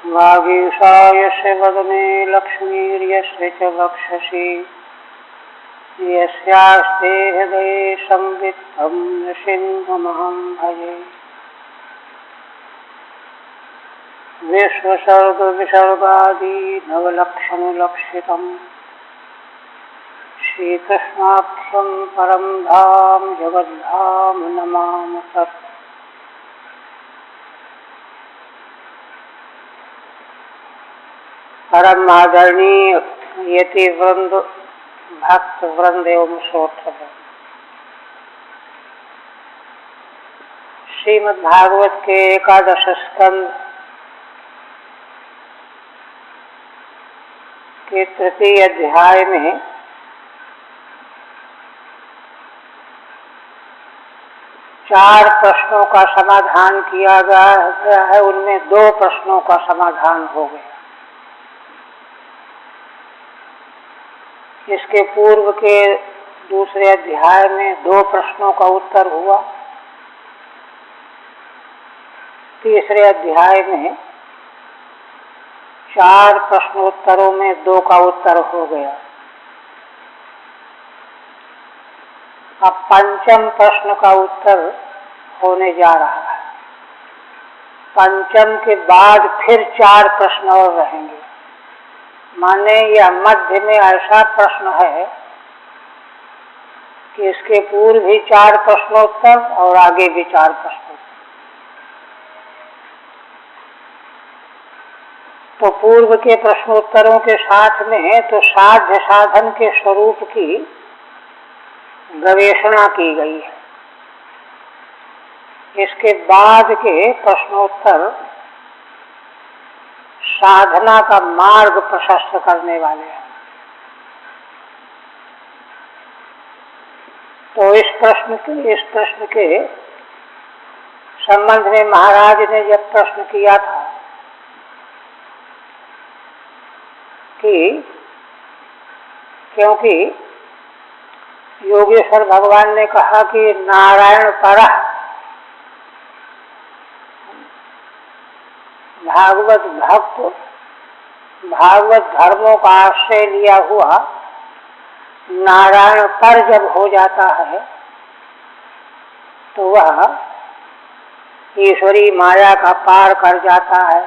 वागीशायस्य वदने लक्ष्मीर्यस्य च वक्षसि यस्यास्ते हृदये संवित्तं नृसिंहमहं भजे। विश्वसर्गविसर्गादि नवलक्षणलक्षितं श्रीकृष्णाख्यं परं धाम जगद्धाम नमामि तत्। परम आदरणीय यति वृंद, भक्त वृंद एवं श्रोत्र, श्रीमद् भागवत के एकादश स्कंद के तृतीय अध्याय में चार प्रश्नों का समाधान किया गया है। उनमें दो प्रश्नों का समाधान हो गया। इसके पूर्व के दूसरे अध्याय में दो प्रश्नों का उत्तर हुआ। तीसरे अध्याय में चार प्रश्नोत्तरों में दो का उत्तर हो गया। अब पंचम प्रश्न का उत्तर होने जा रहा है। पंचम के बाद फिर चार प्रश्न और रहेंगे। माने यह मध्य में ऐसा प्रश्न है कि इसके पूर्व भी चार प्रश्नोत्तर और आगे भी चार प्रश्नोत्तर। तो पूर्व के प्रश्नोत्तरों के साथ में तो साध्य साधन के स्वरूप की गवेषणा की गई है। इसके बाद के प्रश्नोत्तर साधना का मार्ग प्रशस्त करने वाले हैं। तो इस प्रश्न के संबंध में महाराज ने जब प्रश्न किया था कि क्योंकि योगेश्वर भगवान ने कहा कि नारायण परः भागवत भक्त भागवत धर्मों का आश्रय लिया हुआ नारायण पर जब हो जाता है तो वह ईश्वरी माया का पार कर जाता है।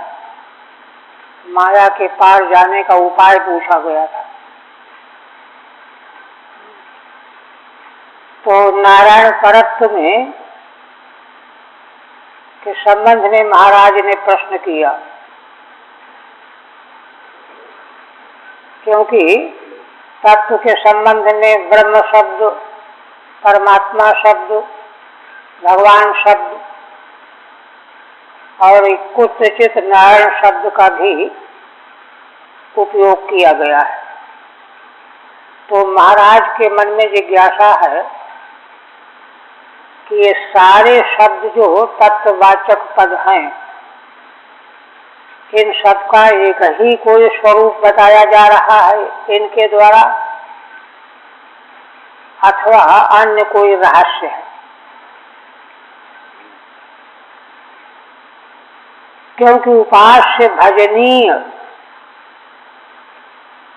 माया के पार जाने का उपाय पूछा गया था। तो नारायण परत्व में के संबंध में महाराज ने प्रश्न किया, क्योंकि तत्व के संबंध में ब्रह्म शब्द, परमात्मा शब्द, भगवान शब्द और कुत्रचित नारायण शब्द का भी उपयोग किया गया है। तो महाराज के मन में जिज्ञासा है कि ये सारे शब्द जो तत्ववाचक पद हैं, इन सब का एक ही कोई स्वरूप बताया जा रहा है इनके द्वारा, अथवा अन्य कोई रहस्य है। क्योंकि उपास्य भजनीय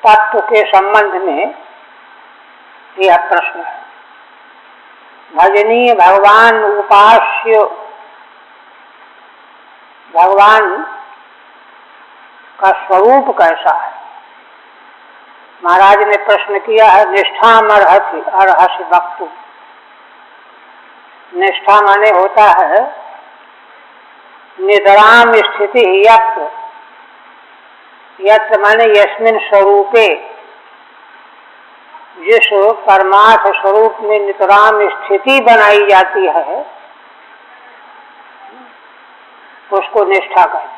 तत्व के संबंध में यह प्रश्न है। भजनीय भगवान, उपास्य भगवान का स्वरूप कैसा है? महाराज ने प्रश्न किया है, निष्ठाम अर्हसि वक्तुम्। निष्ठा माने होता है नितराम स्थिति यत्र, यत्र माने यस्मिन स्वरूपे, जिस परमार्थ स्वरूप में नितराम स्थिति बनाई जाती है उसको निष्ठा कहते हैं।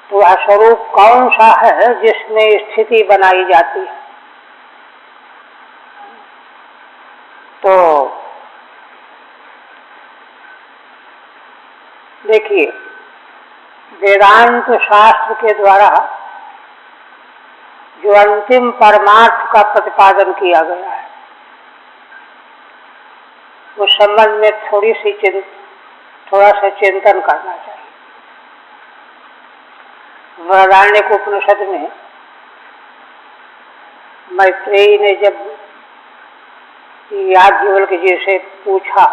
तो वह स्वरूप कौन सा है जिसमें स्थिति बनाई जाती है? तो देखिए, वेदांत शास्त्र के द्वारा जो अंतिम परमार्थ का प्रतिपादन किया गया है उस संबंध में थोड़ा सा चिंतन करना चाहिए। बृहदारण्यक उपनिषद में मैत्रेयी ने जब याज्ञवल्क्य जी से पूछा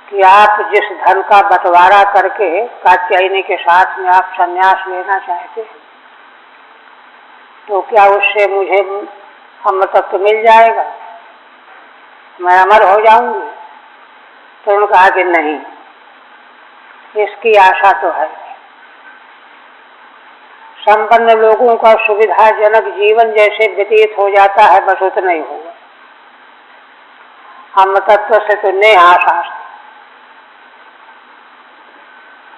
कि आप जिस धन का बंटवारा करके कात्यायनी के साथ में आप संन्यास लेना चाहते हैं, तो क्या उससे मुझे अमरतत्व मिल जाएगा, मैं अमर हो जाऊंगी? तो उन्होंने कहा कि नहीं, इसकी आशा तो है। संपन्न लोगों का सुविधाजनक जीवन जैसे व्यतीत हो जाता है, बस उतना ही होगा। अमरतत्व से तो नहीं आशा।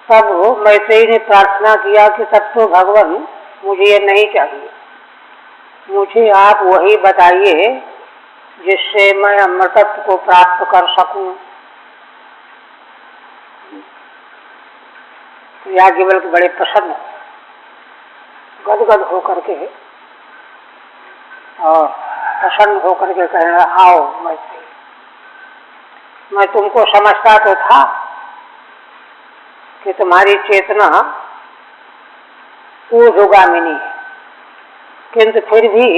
तब मैत्रेयी ने प्रार्थना किया कि तब तो भगवान मुझे ये नहीं चाहिए, मुझे आप वही बताइए जिससे मैं अमरतत्व को प्राप्त कर सकूं। याज्ञवल्क्य बड़े प्रसन्न, गदगद होकर के और प्रसन्न होकर के कहने, आओ मैत्रेयी, मैं तुमको समझता तो था कि तुम्हारी चेतना ऊर्ध्वगामिनी है, किंतु फिर भी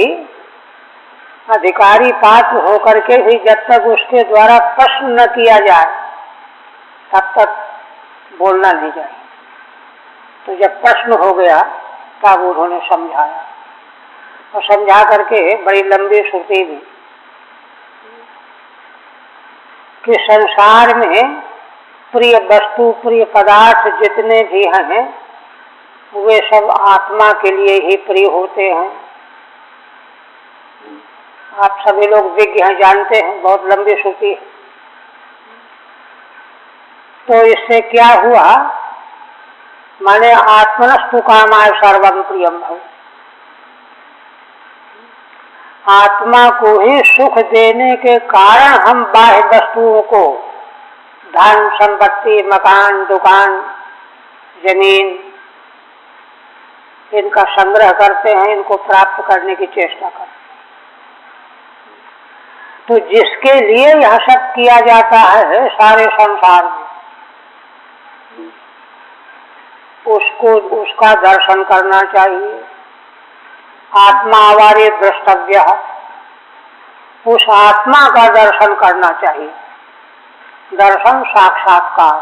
अधिकारी पात्र होकर के भी जब तक उसके द्वारा प्रश्न न किया जाए तब तक बोलना नहीं चाहिए। तो जब प्रश्न हो गया तब उन्होंने समझाया, और समझा करके बड़ी लंबी श्रुति दी कि संसार में प्रिय वस्तु, प्रिय पदार्थ जितने भी हैं वे सब आत्मा के लिए ही प्रिय होते हैं। आप सभी लोग विज्ञ हैं, जानते हैं, बहुत लंबी श्रुति है। तो इससे क्या हुआ, माने आत्मनस्तु कामाय सर्वं प्रियम भव, आत्मा को ही सुख देने के कारण हम बाह्य वस्तुओं को, धन संपत्ति, मकान, दुकान, जमीन, इनका संग्रह करते हैं, इनको प्राप्त करने की चेष्टा करते हैं। तो जिसके लिए यह सब किया जाता है सारे संसार में, उसको उसका दर्शन करना चाहिए। आत्मा आवारे द्रष्टव्य, उस आत्मा का दर्शन करना चाहिए। दर्शन साक्षात्कार।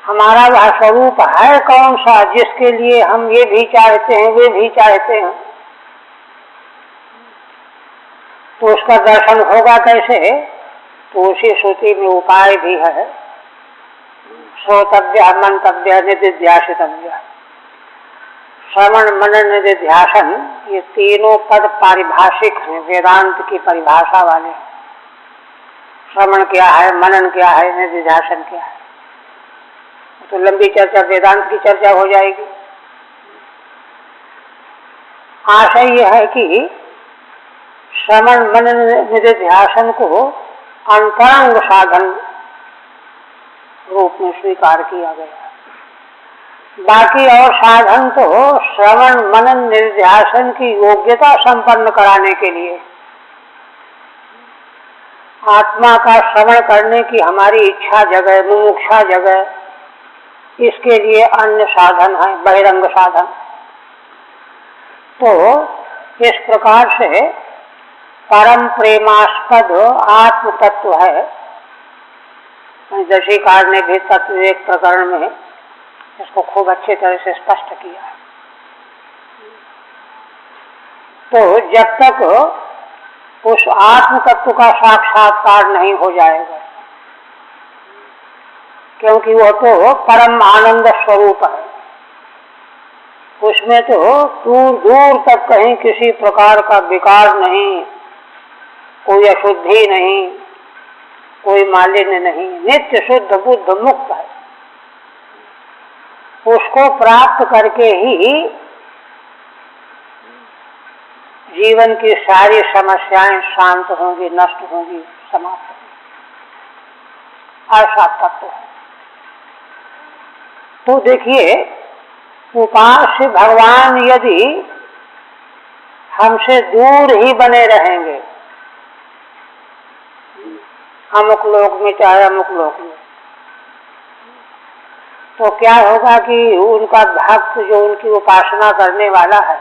हमारा वह स्वरूप है कौन सा जिसके लिए हम ये भी चाहते हैं, वे भी चाहते हैं, तो उसका दर्शन होगा कैसे? तो उसी श्रुति में उपाय भी है, श्रोतव्य, मंतव्य, निधिध्यासितव्य। श्रवण, मनन, निधिध्यासन, ये तीनों पद पारिभाषिक हैं, वेदांत की परिभाषा वाले। श्रवण क्या है, मनन क्या है, निधिध्यासन क्या है, तो लंबी चर्चा, वेदांत की चर्चा हो जाएगी। आशय यह है कि श्रवण, मनन, निधिध्यासन को अंतरंग साधन रूप में स्वीकार किया गया। बाकी और साधन तो श्रवण, मनन, निधिध्यासन की योग्यता संपन्न कराने के लिए, आत्मा का श्रवण करने की हमारी इच्छा जगह, मुमुक्षा जगह, इसके लिए अन्य साधन है, बहिरंग साधन। तो इस प्रकार से परम प्रेमास्पद आत्म तत्व है। दशीकार ने भी तत्वविवेक प्रकरण में इसको खूब अच्छी तरह से स्पष्ट किया है। तो जब तक उस आत्म तत्व का साक्षात्कार नहीं हो जाएगा, क्योंकि वो तो परम आनंद स्वरूप है, उसमें तो दूर दूर तक कहीं किसी प्रकार का विकार नहीं, कोई अशुद्धि नहीं, कोई मालिन्य नहीं, नित्य शुद्ध बुद्ध मुक्त है। उसको प्राप्त करके ही जीवन की सारी समस्याएं शांत होंगी, नष्ट होंगी, समाप्त होंगी। ऐसा तत्व है। तो देखिए, उपास्य भगवान यदि हमसे दूर ही बने रहेंगे, अमुक लोक में चाहे अमुक लोक में, तो क्या होगा कि उनका भक्त जो उनकी उपासना करने वाला है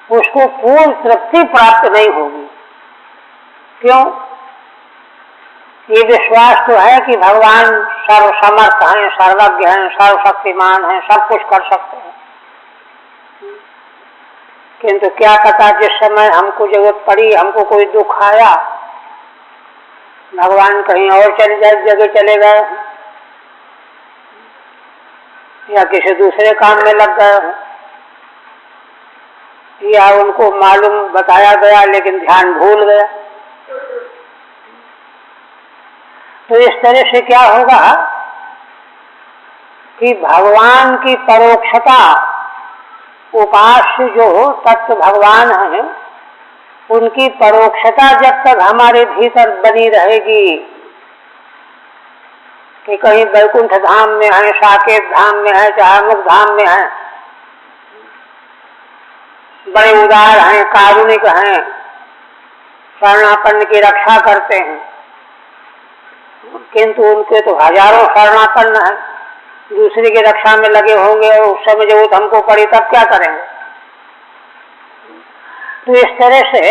उसको पूर्ण तृप्ति प्राप्त नहीं होगी। क्यों? ये विश्वास तो है कि भगवान सर्वसमर्थ हैं, सर्वज्ञ हैं, सर्वशक्तिमान हैं, सब कुछ कर सकते हैं, किंतु क्या पता जिस समय हमको जरूरत पड़ी, हमको कोई दुख आया, भगवान कहीं और जगह चले गए या किसी दूसरे काम में लग गए, या उनको मालूम बताया गया लेकिन ध्यान भूल गया। तो इस तरह से क्या होगा कि भगवान की परोक्षता, उपास्य जो तत्व भगवान है, उनकी परोक्षता जब तक हमारे भीतर बनी रहेगी कि कहीं वैकुंठ धाम में है, साकेत धाम में है, चाहे मुख धाम में है, बड़े उदार हैं, कारुणिक हैं, शरणापन्न की रक्षा करते हैं, किंतु उनके तो हजारों शरणापन्न हैं, दूसरे की रक्षा में लगे होंगे और उस समय जरूरत हमको पड़ी तब क्या करेंगे। तो इस तरह से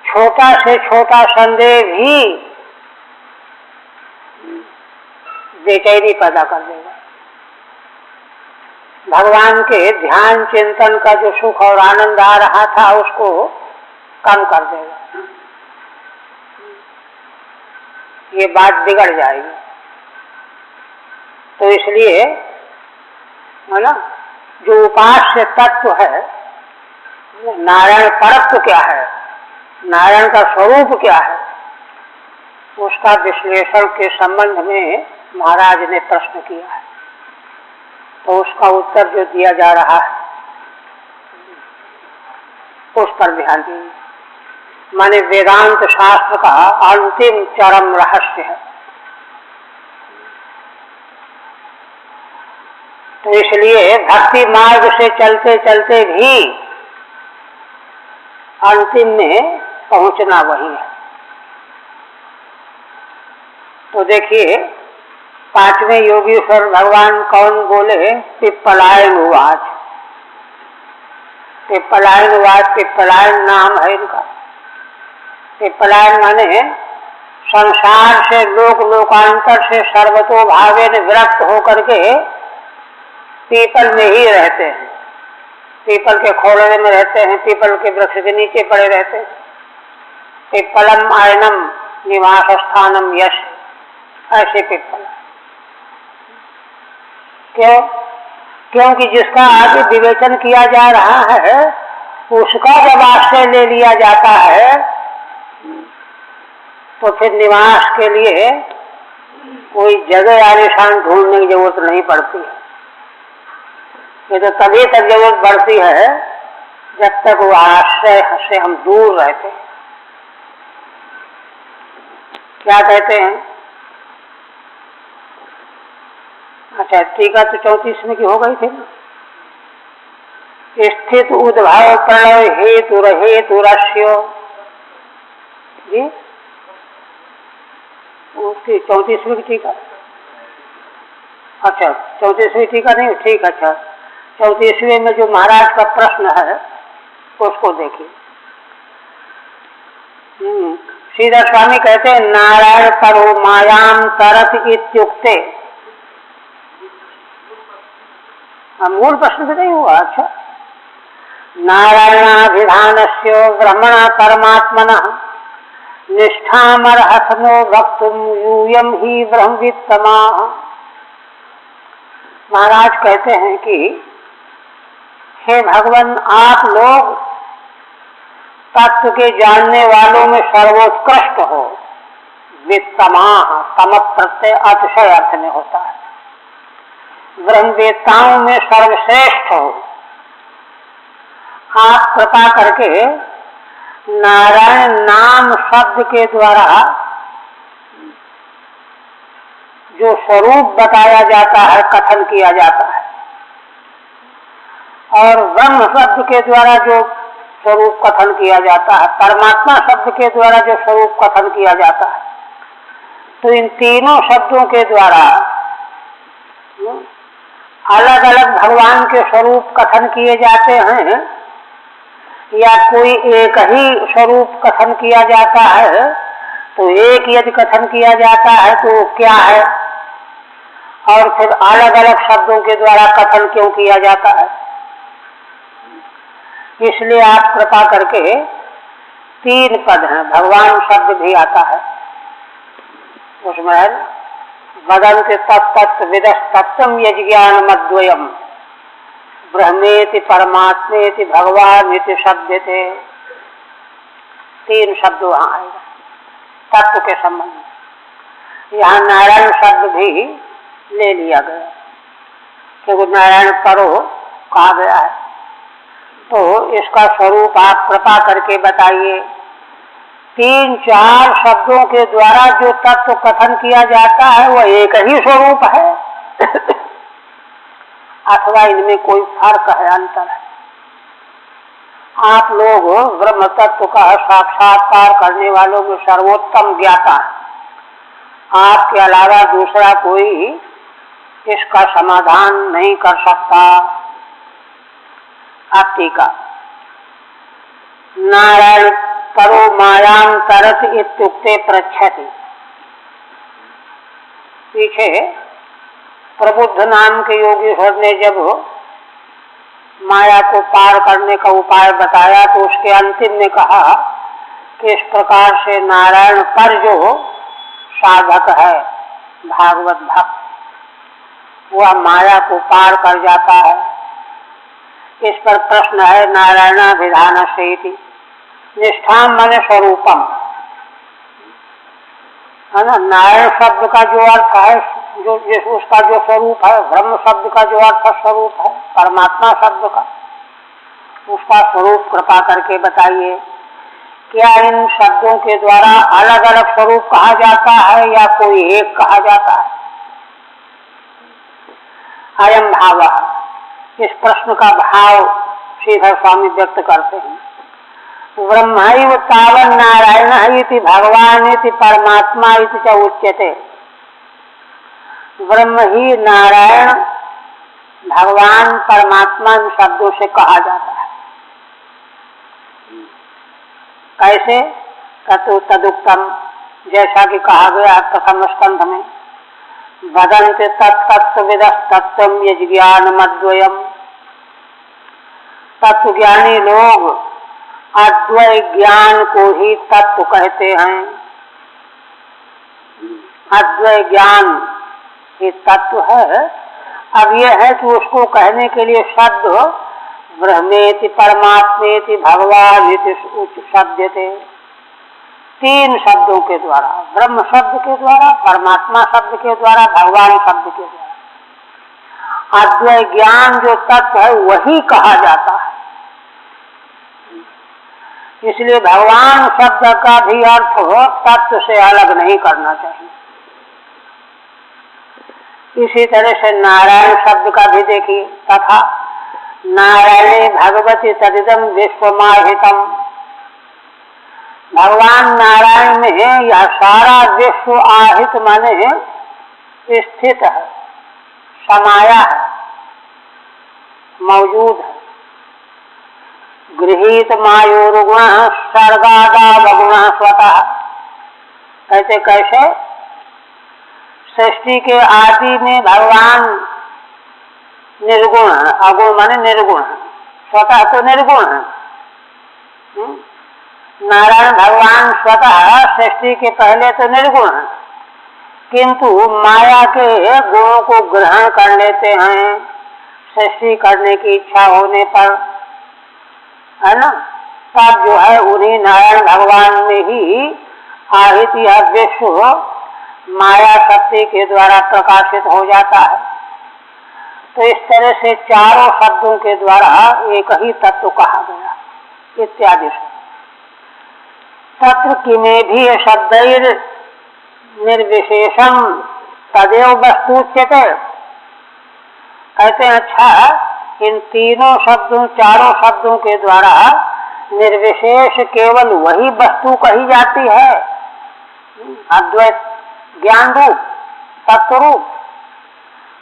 छोटा से छोटा संदेह भी बेचैनी पैदा कर देगा। भगवान के ध्यान चिंतन का जो सुख और आनंद आ रहा था उसको कम कर देगा, ये बात बिगड़ जाएगी। तो इसलिए है ना, जो उपास्य तत्व है, नारायण परत्व क्या है, नारायण का स्वरूप क्या है, उसका विश्लेषण के संबंध में महाराज ने प्रश्न किया है। तो उसका उत्तर जो दिया जा रहा है उस पर ध्यान दीजिए। माने वेदांत शास्त्र का अंतिम चरम रहस्य है। तो इसलिए भक्ति मार्ग से चलते चलते भी अंतिम में पहुंचना वही है। तो देखिए, पांचवें योगीश्वर भगवान कौन बोले? पिप्पलायन उवाच। पिप्पलायन उवाच, पिप्पलायन नाम है इनका। पिप्पलायन माने संसार से, लोक लोकांतर से सर्वतो भावेन विरक्त होकर के पीपल में ही रहते हैं, पीपल के खोलने में रहते हैं, पीपल के वृक्ष के नीचे पड़े रहते हैं। पिप्पलम आयनम निवास स्थानम यश, ऐसे पिप्पल। क्यों? क्योंकि जिसका आगे विवेचन किया जा रहा है उसका जब आश्रय ले लिया जाता है तो फिर निवास के लिए कोई जगह आलिशान ढूंढने की जरूरत नहीं पड़ती है। ये तो तभी तक जरूरत पड़ती है जब तक वो आश्रय से हम दूर रहते हैं। क्या कहते हैं? अच्छा, टीका तो 34 की हो गई थी ना। स्थित उद्भव प्रणय हेतु हेतु रस्यो जी, उसकी 34वीं की टीका। अच्छा, 34वीं टीका नहीं, ठीक। अच्छा, 34वें में जो महाराज का प्रश्न है उसको देखिए। श्रीधर स्वामी कहते हैं, नारायण परो मायाम तरत इत्युक्ते। मूल प्रश्न भी नहीं हुआ। अच्छा, नारायणाभिधानस्य ब्रह्मणा परमात्मनः निष्ठामर्हथनो वक्तुम यूयम ही ब्रह्मवित्तमाः। महाराज कहते हैं कि हे भगवान, आप लोग तत्व के जानने वालों में सर्वोत्कृष्ट हो। वित्तमाः, तम प्रत्यय अतिशय अर्थ में होता है। ब्रह्मवेत्ताओं में सर्वश्रेष्ठ हो। आप कृपा करके नारायण नाम शब्द के द्वारा जो स्वरूप बताया जाता है, कथन किया जाता है, और ब्रह्म शब्द के द्वारा जो स्वरूप कथन किया जाता है, परमात्मा शब्द के द्वारा जो स्वरूप कथन किया जाता है, तो इन तीनों शब्दों के द्वारा अलग अलग भगवान के स्वरूप कथन किए जाते हैं या कोई एक ही स्वरूप कथन किया जाता है? तो एक यदि कथन किया जाता है तो क्या है, और फिर अलग अलग शब्दों के द्वारा कथन क्यों किया जाता है? इसलिए आप कृपा करके 3 पद हैं, भगवान शब्द भी आता है उसमें, है वदन्ति तत्तत् विदस्तत्त्वं यज्ञानमद्वयम् ब्रह्मेति परमात्मेति भगवानिति शब्दते। 3 शब्द वहाँ आएगा तत्व के संबंध में। यहाँ नारायण शब्द भी ले लिया गया क्योंकि नारायण परो कहा गया है। तो इसका स्वरूप आप कृपा करके बताइए। 3-4 शब्दों के द्वारा जो तत्व कथन किया जाता है वह एक ही स्वरूप है अथवा इनमें कोई फर्क है, अंतर है? आप लोग ब्रह्म तत्व का साक्षात्कार करने वालों में सर्वोत्तम ज्ञाता है। आपके अलावा दूसरा कोई इसका समाधान नहीं कर सकता। आप टीका नारायण परो मायां तरत इत्युक्ते पृच्छति। पीछे प्रबुद्ध नाम के योगीश्वर ने जब माया को पार करने का उपाय बताया तो उसके अंतिम में कहा कि इस प्रकार से नारायण पर जो साधक है भागवत भक्त वह माया को पार कर जाता है। इस पर प्रश्न है नारायणाभिधान से निष्ठाम माने स्वरूपम, है ना? नारायण शब्द का जो अर्थ है, जो उसका जो स्वरूप है, ब्रह्म शब्द का जो अर्थ स्वरूप है, परमात्मा शब्द का उसका स्वरूप कृपा करके बताइए। क्या इन शब्दों के द्वारा अलग अलग स्वरूप कहा जाता है या कोई एक कहा जाता है? अयम भाव, इस प्रश्न का भाव श्रीधर स्वामी व्यक्त करते हैं। ब्रह्मैव तावन् नारायण इति भगवान इति परमात्मा इति च उच्यते। ब्रह्म ही नारायण भगवान परमात्मा इन शब्दों से कहा जाता है। कैसे? कतु तदुक्तम, जैसा कि कहा गया प्रथम स्कंध में, वदन्ति तत्तत्त्वविदस्तत्त्वं यज्ञानमद्वयम्। तत्वज्ञानी लोग अद्वय ज्ञान को ही तत्व कहते हैं। अद्वय ज्ञान ये तत्व है। अब यह है कि उसको कहने के लिए शब्द ब्रह्मेति परमात्मेति भगवानिति शब्दते। 3 शब्दों के द्वारा, ब्रह्म शब्द के द्वारा, परमात्मा शब्द के द्वारा, भगवान शब्द के द्वारा अद्वय ज्ञान जो तत्व है वही कहा जाता है। इसलिए भगवान शब्द का भी अर्थ तत्व से अलग नहीं करना चाहिए। इसी तरह से नारायण शब्द का भी देखिए, तथा नारायणे भगवती तदिदम विश्वमाहितम। भगवान नारायण में यह सारा विश्व आहित माने स्थित है, समाया है, मौजूद है। गृहीत मायोरुगुण सर्गादावगुण स्वतः। कहते कैसे? सृष्टि के आदि में भगवान निर्गुण है, अगुण माने निर्गुण है, स्वतः तो निर्गुण है। नारायण भगवान स्वतः सृष्टि के पहले तो निर्गुण है, किंतु माया के गुणों को ग्रहण कर लेते हैं सृष्टि करने की इच्छा होने पर, है ना? तब जो है उन्हीं नारायण भगवान में ही आहित यह विश्व माया शक्ति के द्वारा प्रकाशित हो जाता है। तो इस तरह से चारों शब्दों के द्वारा एक ही तत्व कहा गया इत्यादि। तत्व किमे भी शब्दैर निर्विशेषम तदेव वस्तुच्यते। कहते हैं अच्छा, इन तीनों शब्दों, चारों शब्दों के द्वारा निर्विशेष केवल वही वस्तु कही जाती है। अद्वैत ज्ञान रूप, तत्व रूप,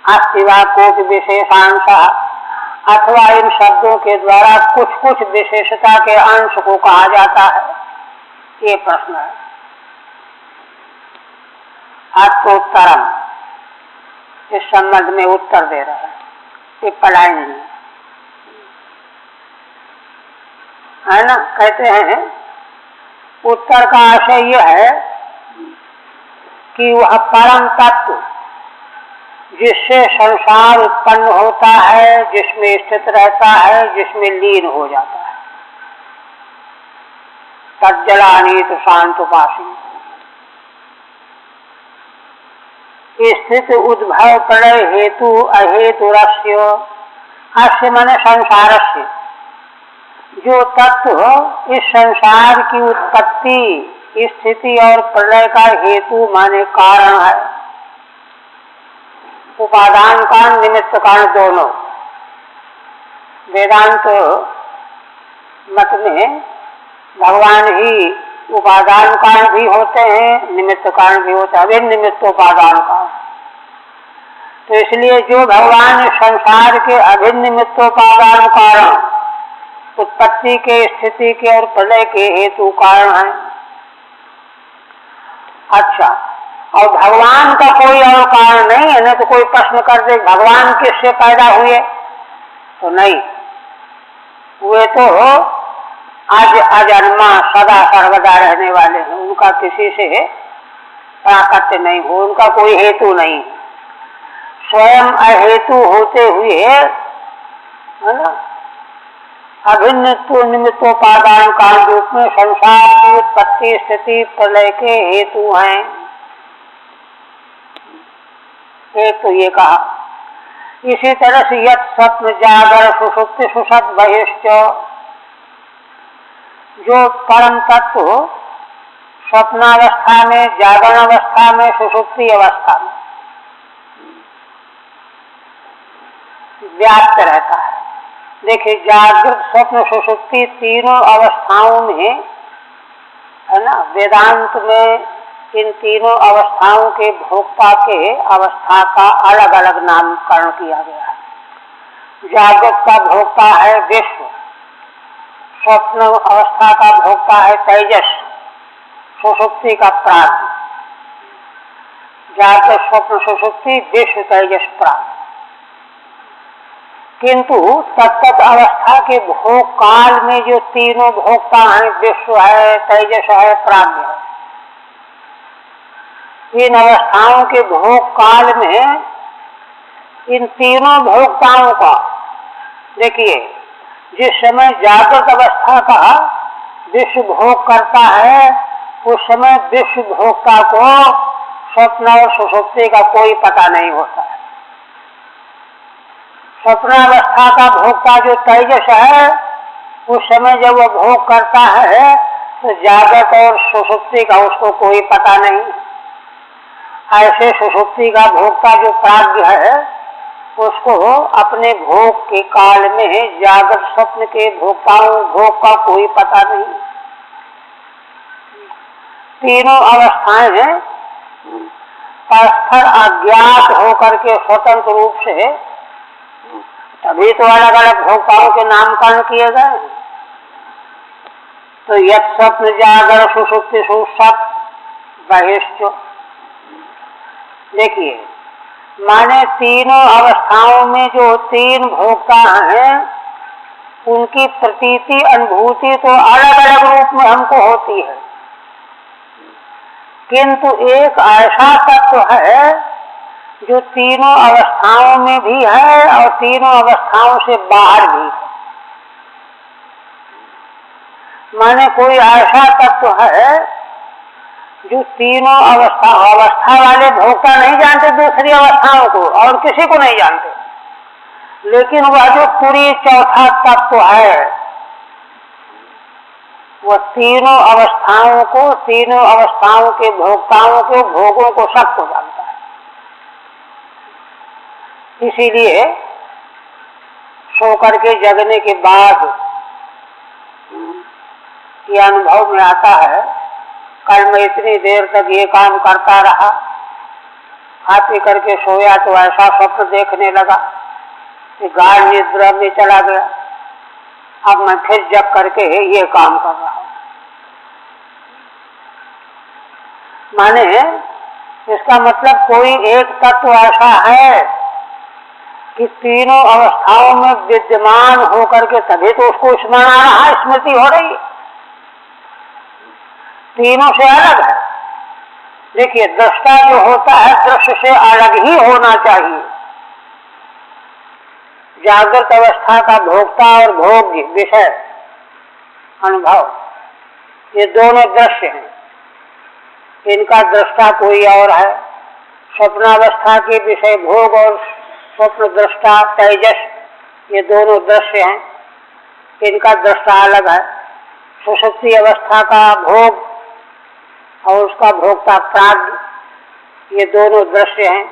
अस्ति वा कोटि विशेषांश, अथवा इन शब्दों के द्वारा कुछ कुछ विशेषता के अंश को कहा जाता है, ये प्रश्न है। अर्थोत्तरम, इस संबंध में उत्तर दे रहे हैं, ये पढ़ाई नहीं है ना। कहते हैं उत्तर का आशय यह है कि वह परम तत्व जिससे संसार उत्पन्न होता है, जिसमें स्थित रहता है, जिसमें लीन हो जाता है, तज्जलानीत शांत उपासी, स्थित उद्भव प्रलय हेतु अहेतुरस्य, अस्य माने संसारस्य, जो तत्व इस संसार की उत्पत्ति, स्थिति और प्रलय का हेतु माने कारण है, उपादान कारण निमित्त कारण दोनों। वेदांत मत में भगवान ही उपादान कारण भी होते हैं, निमित्त कारण भी होते हैं, अभिन्न निमित्त उपादान कारण। तो इसलिए जो भगवान संसार के अभिन्न निमित्त उपादान कारण, उत्पत्ति के, स्थिति के और प्रलय के हेतु कारण है। अच्छा, और भगवान का कोई और कारण नहीं है। न तो कोई प्रश्न कर दे भगवान किससे पैदा हुए, तो नहीं, वे तो आज अजन्मा सदा सर्वदा रहने वाले हैं, उनका किसी से प्राकट्य नहीं हो, उनका कोई हेतु नहीं, स्वयं अहेतु होते हुए, है ना, अभिन्न निमित्तोपादान काल रूप में संसार की उत्पत्ति, स्थिति, प्रलय के हेतु हैं। एक तो ये कहा। इसी तरह से यत् स्वप्न जागर सुषुप्ति सुषुप्त बहिश्च, जो परम तत्व स्वप्नावस्था में, जागरण अवस्था में, सुषुप्ति अवस्था में व्याप्त रहता है। देखिए, जागृत स्वप्न सुषुप्ति तीनों अवस्थाओं में, है ना, वेदांत में इन तीनों अवस्थाओं के भोक्ता के अवस्था का अलग अलग नामकरण किया गया है। जागृत का भोक्ता है विश्व, स्वप्न अवस्था का भोक्ता है तेजस, सुषुप्ति का प्राण। जागृत स्वप्न सुषुप्ति विश्व तेजस प्राण। किंतु तत्त अवस्था के भोग काल में जो तीनों भोक्ता हैं, विश्व है, तेजस है, प्राज्ञ है, इन अवस्थाओं के भोग काल में इन तीनों भोक्ताओं का, देखिए, जिस समय जागृत अवस्था का विश्व भोग करता है, उस समय विश्व भोक्ता को स्वप्न और सुषुप्ति का कोई पता नहीं होता है। स्वप्नावस्था का भोक्ता जो तेजस है, उस समय जब वो भोग करता है तो जागृत और सुषुप्ति का उसको कोई पता नहीं। ऐसे सुषुप्ति का भोक्ता जो प्राज्ञ है, उसको अपने भोग के काल में जागृत स्वप्न के भोक्ताओं भोग का कोई पता नहीं। तीनों अवस्थाएं परस्पर अज्ञात होकर के स्वतंत्र रूप से, तभी तो अलग अलग भोक्ताओं के नामकरण किए गए। तो यत् स्वप्न जागर सुषुप्ति सुषुप्त बहिश्च, देखिए, माने तीनों अवस्थाओं में जो तीन भोक्ता हैं, उनकी प्रतीति अनुभूति तो अलग अलग रूप में हमको होती है, किंतु एक ऐसा तत्व है जो तीनों अवस्थाओं में भी है और तीनों अवस्थाओं से बाहर भी। माने कोई ऐसा तत्व है जो तीनों अवस्था वाले भोक्ता नहीं जानते दूसरी अवस्थाओं को, और किसी को नहीं जानते, लेकिन वह जो पूरी चौथा तत्व है, वह तीनों अवस्थाओं को, तीनों अवस्थाओं के भोक्ताओं को, भोगों को, सबको जानता है। इसीलिए सो करके जगने के बाद ये अनुभव में आता है, कल मैं इतनी देर तक ये काम करता रहा, खा पी करके सोया तो ऐसा स्वप्न देखने लगा कि गाढ़ निद्रा में चला गया। अब मैं फिर जग करके ये काम कर रहा हूं। माने इसका मतलब कोई एक तत्व ऐसा है कि तीनों अवस्थाओं में विद्यमान होकर के तभी तो उसको स्मरण आ रहा है, स्मृति हो रही है। तीनों से अलग है। देखिए, दृष्टा जो होता है दृश्य से अलग ही होना चाहिए। जागृत अवस्था का भोक्ता और भोग्य विषय अनुभव, ये दोनों दृश्य हैं, इनका दृष्टा कोई और है। स्वप्नावस्था के विषय भोग और स्वप्न दृष्टा तेजस, ये दोनों दृश्य हैं, इनका दृष्टा अलग है। सुषुप्ति अवस्था का भोग और उसका भोक्ता प्राज्ञ, ये दोनों दृश्य हैं,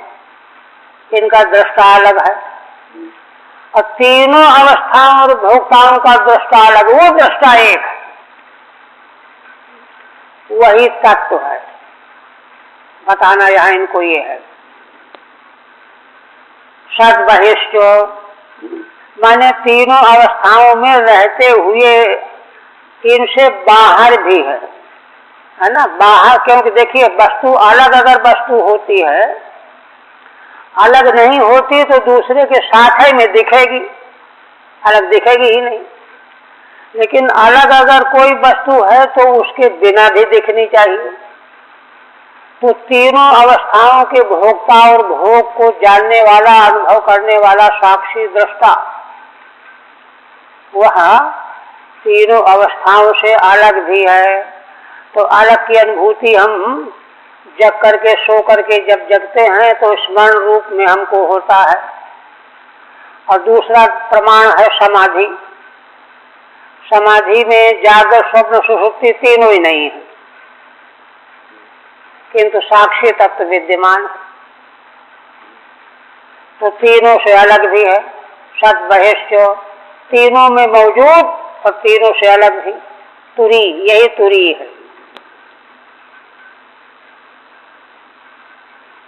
इनका दृष्टा अलग है। और तीनों अवस्थाओं और भोक्ताओं का दृष्टा अलग, वो दृष्टा एक है, वही तत्व है। बताना यहाँ इनको ये है। सद बहिष्ठ माने तीनों अवस्थाओं में रहते हुए इनसे बाहर भी है ना। बाहर क्योंकि देखिए, वस्तु अलग अगर वस्तु होती है, अलग नहीं होती तो दूसरे के साथ ही में दिखेगी, अलग दिखेगी ही नहीं। लेकिन अलग अगर कोई वस्तु है तो उसके बिना भी दिखनी चाहिए। तो तीनों अवस्थाओं के भोक्ता और भोग को जानने वाला, अनुभव करने वाला साक्षी दृष्टा, वह तीनों अवस्थाओं से अलग भी है। तो अलग की अनुभूति हम जग करके सो करके जब जगते हैं तो स्मरण रूप में हमको होता है। और दूसरा प्रमाण है समाधि। समाधि में जागृत स्वप्न सुषुप्ति तीनों ही नहीं है, किंतु साक्षी तत्व विद्यमान है। तो तीनों से अलग भी है। सद बहिष्ठ तीनों में मौजूद और तीनों से अलग भी। तुरी, यही तुरी है,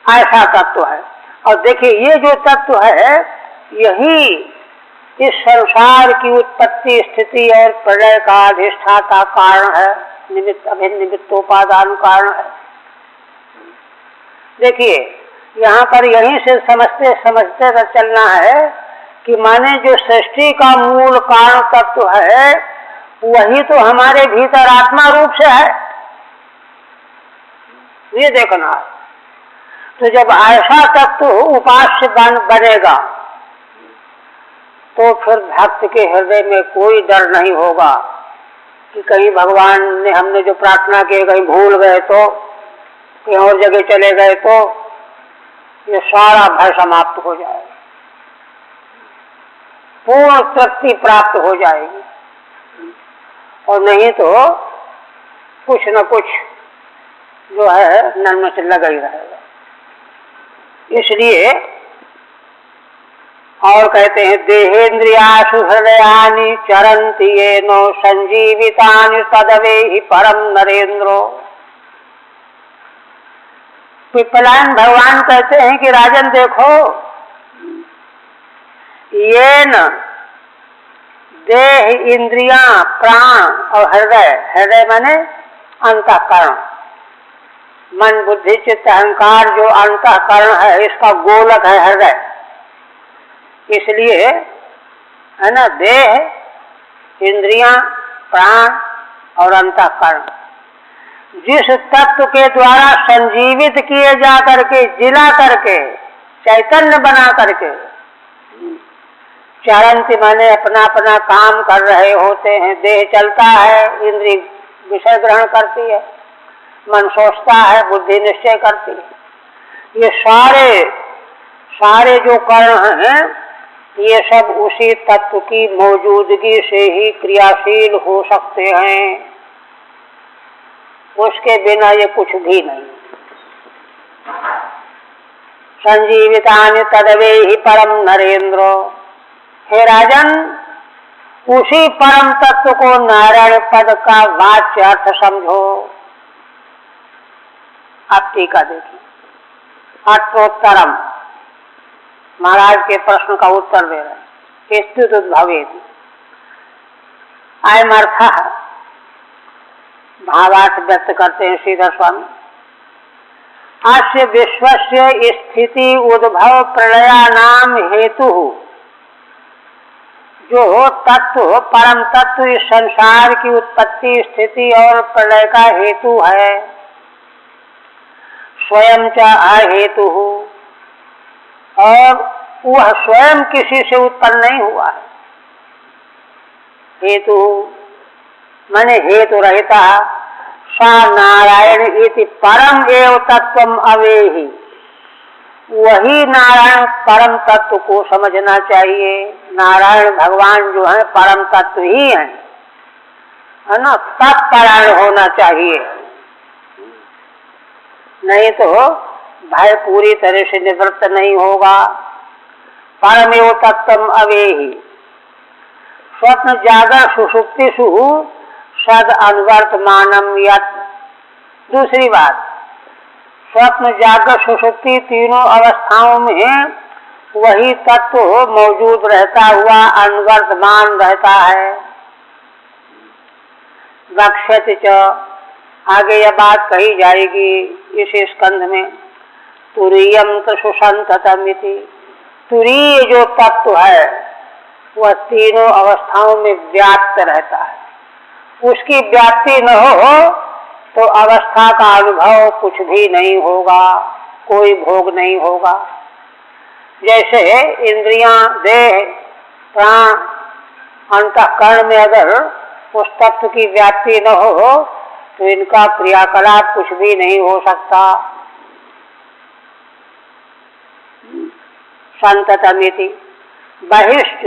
ऐसा तत्व है। और देखिए, ये जो तत्व है यही इस संसार की उत्पत्ति स्थिति और प्रलय का अधिष्ठाता कारण है, निमित्त अभिन्न निमित्तोपादान कारण है। देखिए, यहाँ पर यहीं से समझते समझते चलना है कि माने जो सृष्टि का मूल कारण तत्व है वही तो हमारे भीतर आत्मा रूप से है, ये देखना है। तो जब ऐसा तत्व उपास्य बनेगा तो फिर भक्त के हृदय में कोई डर नहीं होगा कि कहीं भगवान ने हमने जो प्रार्थना की कहीं भूल गए तो, कहीं और जगह चले गए तो, ये सारा भय समाप्त हो जाएगा, पूर्ण तृप्ति प्राप्त हो जाएगी। और नहीं तो कुछ न कुछ जो है नन्म से लगा ही रहेगा। इसलिए और कहते हैं, देहेन्द्रियासु हृदयानि चरन्ति येनो संजीवितानि तदवेहि परम नरेंद्रो। पिपलायन भगवान कहते हैं कि राजन देखो, ये न देह, इंद्रियां, प्राण और हृदय, हृदय माने अंतःकरण, मन बुद्धि चित्त अहंकार जो अंतःकरण है इसका गोलक है हृदय। इसलिए है ना, देह, इंद्रियां, प्राण और अंतःकरण जिस तत्व के द्वारा संजीवित किए जा करके, जिला करके, चैतन्य बना करके चरंती माने अपना अपना काम कर रहे होते हैं। देह चलता है, इंद्रिय विषय ग्रहण करती है, मन सोचता है, बुद्धि निश्चय करती है। ये सारे जो कर्ण हैं ये सब उसी तत्व की मौजूदगी से ही क्रियाशील हो सकते हैं, उसके बिना ये कुछ भी नहीं। संजीवितानि तदवेहि परम नरेंद्रो। हे राजन, उसी परम तत्व को नारायण पद का वाच्य अर्थ समझो। आप टीका देखिए, अत्रोत्तरम, महाराज के प्रश्न का उत्तर दे रहे। स्तुतुद्भवेति अयम अर्थः, भावार्थ व्यक्त करते हैं श्रीधर स्वामी। अस्य विश्वस्य स्थिति उद्भव प्रलयानाम हेतु, जो तत्व परम तत्व इस संसार की उत्पत्ति स्थिति और प्रलय का हेतु है, स्वयं च अहेतु, और वह स्वयं किसी से उत्पन्न नहीं हुआ है। हेतु माने हेतु रहता, सा नारायण इति परम एव तत्वम अवेहि, वही नारायण परम तत्व को समझना चाहिए। नारायण भगवान जो है परम तत्व ही है ना, तत्परायण होना चाहिए, नहीं तो भय पूरी तरह से निवृत्त नहीं होगा। परमेव तत्वम अवेहि, स्वप्न जागर सुषुप्तिषु सद अनुवर्तमानम यत्। दूसरी बात, स्वप्न जागर सुषुप्ति तीनों अवस्थाओं में वही तत्व मौजूद रहता हुआ अनुवर्तमान रहता है। वक्ष्यति च, आगे यह बात कही जाएगी इस स्कंध में। तुरीयम सुसंततमिति, तुरीय जो तत्व है वह तीनों अवस्थाओं में व्याप्त रहता है। उसकी व्याप्ति न हो तो अवस्था का अनुभव कुछ भी नहीं होगा, कोई भोग नहीं होगा। जैसे इंद्रियां, देह, प्राण, अंतःकरण में अगर उस तत्व की व्याप्ति न हो तो इनका क्रियाकलाप कुछ भी नहीं हो सकता। संततमिति बहिष्ठ,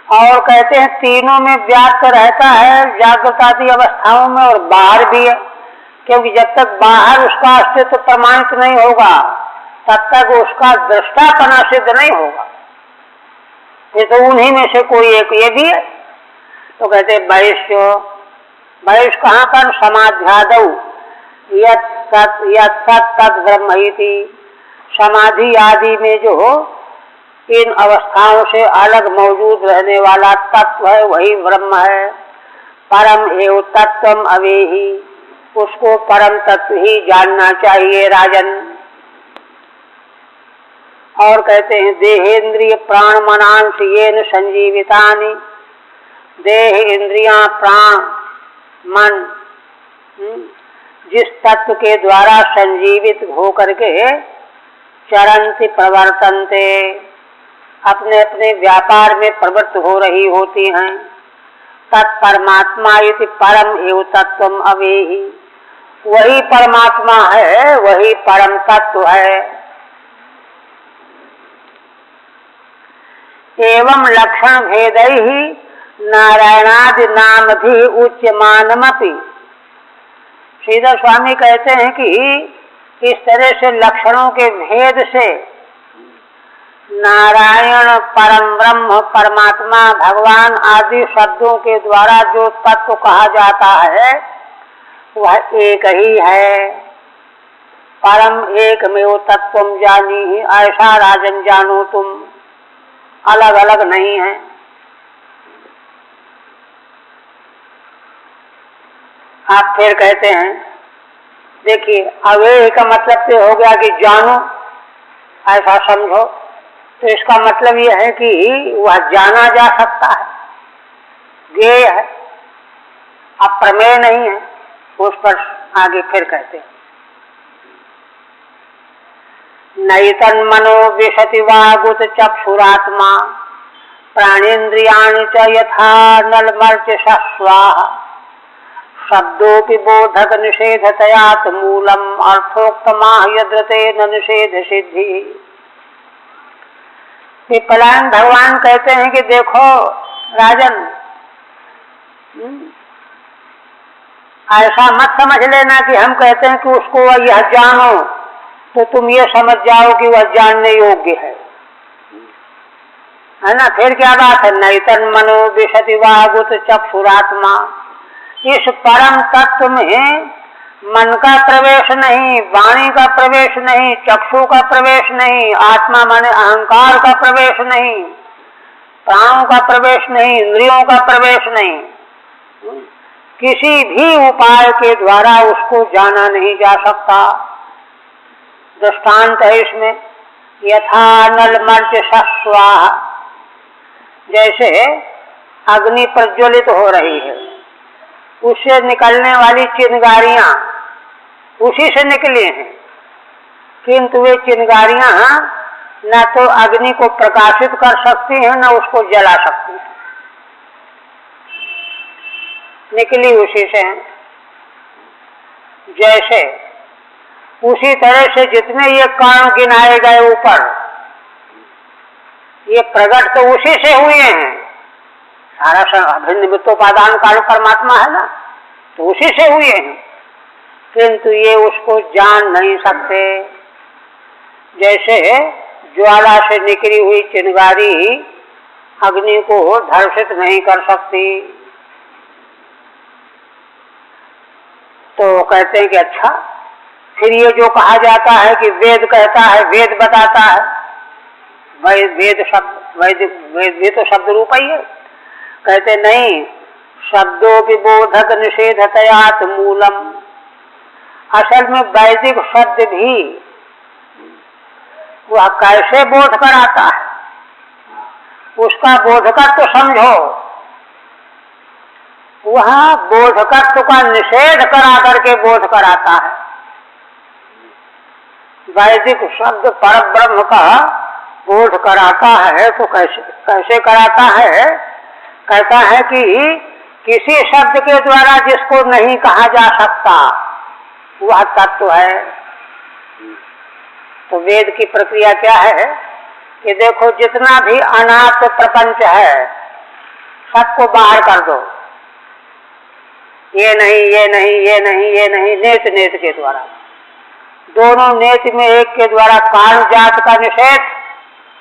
और कहते हैं तीनों में व्याप्त रहता है, जागृत आदि अवस्थाओं में और बाहर भी है, क्योंकि जब तक बाहर उसका अस्तित्व प्रमाणित नहीं होगा तब तक उसका दृष्टापना सिद्ध नहीं होगा। ये तो उन्हीं में से कोई एक ये भी है। तो कहते बहिष्ठ, बहिष्ठ कहाँ पर? समाध्यादौ यत् सत् तत् ब्रह्मैति, समाधि आदि में जो इन अवस्थाओं से अलग मौजूद रहने वाला तत्व है वही ब्रह्म है। परम एव तत्वम अवेहि, उसको परम तत्व ही जानना चाहिए राजन। और कहते हैं देहेन्द्रिय प्राण मनांश येन संजीवितानि, देह इंद्रियां प्राण मन जिस तत्व के द्वारा संजीवित होकर के चरंति प्रवर्तन्ते, अपने अपने व्यापार में प्रवृत्त हो रही होती हैं। तत्परमात्मा इति परम एव तत्वम अवेहि, वही परमात्मा है, वही परम तत्व है। एवं लक्षण भेदैहि नारायणादि नाम भी उच्यमानमपि। श्रीधर स्वामी कहते हैं कि इस तरह से लक्षणों के भेद से नारायण, परम ब्रह्म, परमात्मा, भगवान आदि शब्दों के द्वारा जो तत्व कहा जाता है वह एक ही है। परम एकमेव तत्वम जानीहि, ऐसा राजन जानो तुम, अलग अलग नहीं है। आप फिर कहते हैं, देखिए अवेह का मतलब तो हो गया कि जानो, ऐसा समझो। तो इसका मतलब यह है कि वह जाना जा सकता है, ज्ञेय है, अप्रमेय नहीं है। उस पर आगे फिर कहते हैं नैतन मनो विशति वागुत चक्षुरात्मा प्राणेन्द्रियाणि च यथा नलमर्च स्वाहा शब्दोपि बोधक निषेधतयात मूलम अर्थोक्तमाह यद्रते न निषेध सिद्धि। पिपलायन भगवान कहते हैं कि देखो राजन, ऐसा मत समझ लेना कि हम कहते हैं कि उसको यह जानो तो तुम ये समझ जाओ कि वह जानने योग्य है ना। फिर क्या बात है? नैतन मनो विशति वागुत चक्षुरात्मा, इस परम तत्व में मन का प्रवेश नहीं, वाणी का प्रवेश नहीं, चक्षु का प्रवेश नहीं, आत्मा माने अहंकार का प्रवेश नहीं, प्राणों का प्रवेश नहीं, इंद्रियों का प्रवेश नहीं, किसी भी उपाय के द्वारा उसको जाना नहीं जा सकता। दृष्टांत है इसमें, यथा नल मर्च स्वाहा, जैसे अग्नि प्रज्वलित हो रही है, उससे निकलने वाली चिंगारियां उसी से निकली हैं, किंतु वे चिंगारियां न तो अग्नि को प्रकाशित कर सकती हैं न उसको जला सकती हैं, निकली उसी से हैं। जैसे उसी तरह से जितने ये कण गिनाए गए ऊपर, ये प्रकट तो उसी से हुए हैं, सारा अभिनिमित्तोपादान काल परमात्मा है ना, तो उसी से हुए हैं, किंतु ये उसको जान नहीं सकते। जैसे ज्वाला से निकली हुई चिंगारी अग्नि को धर्षित नहीं कर सकती। तो कहते हैं कि अच्छा, फिर ये जो कहा जाता है कि वेद कहता है, वेद बताता है, वेद शब्द वेद भी तो शब्द रूप ही है। कहते नहीं, शब्दों विबोधक निषेधतयात मूलम, असल में वैदिक शब्द भी वह कैसे बोध कराता है, उसका बोधकत्व तो समझो, वह बोधकत्व का निषेध करा करके बोध कराता है। वैदिक शब्द पर ब्रह्म का बोध कराता है तो कैसे कराता है? कहता है कि किसी शब्द के द्वारा जिसको नहीं कहा जा सकता वह तत्व है। तो वेद की प्रक्रिया क्या है कि देखो, जितना भी अनाथ प्रपंच है सबको बाहर कर दो, ये नहीं, ये नहीं, ये नहीं, ये नहीं, नेत नेत के द्वारा, दोनों नेत में एक के द्वारा काल जात का निषेध,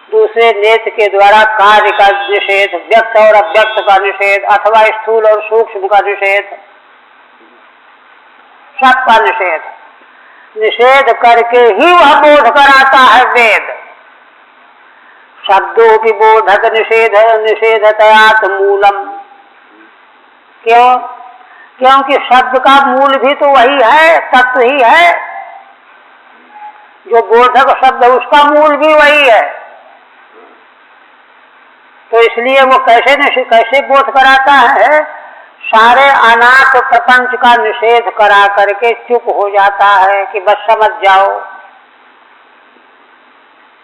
दूसरे नेत के द्वारा कार्य का निषेध, व्यक्त और अव्यक्त का निषेध, अथवा स्थूल और सूक्ष्म का निषेध, सबका निषेध, निषेध करके ही वह बोध कराता है वेद। शब्दों की बोधक निषेध निषेधतयात मूलम। क्यों? क्योंकि शब्द का मूल भी तो वही है, तत्व ही है, जो बोधक शब्द उसका मूल भी वही है। तो इसलिए वो कैसे बोध कराता है? सारे अनाथ प्रपंच का निषेध करा करके चुप हो जाता है कि बस समझ जाओ।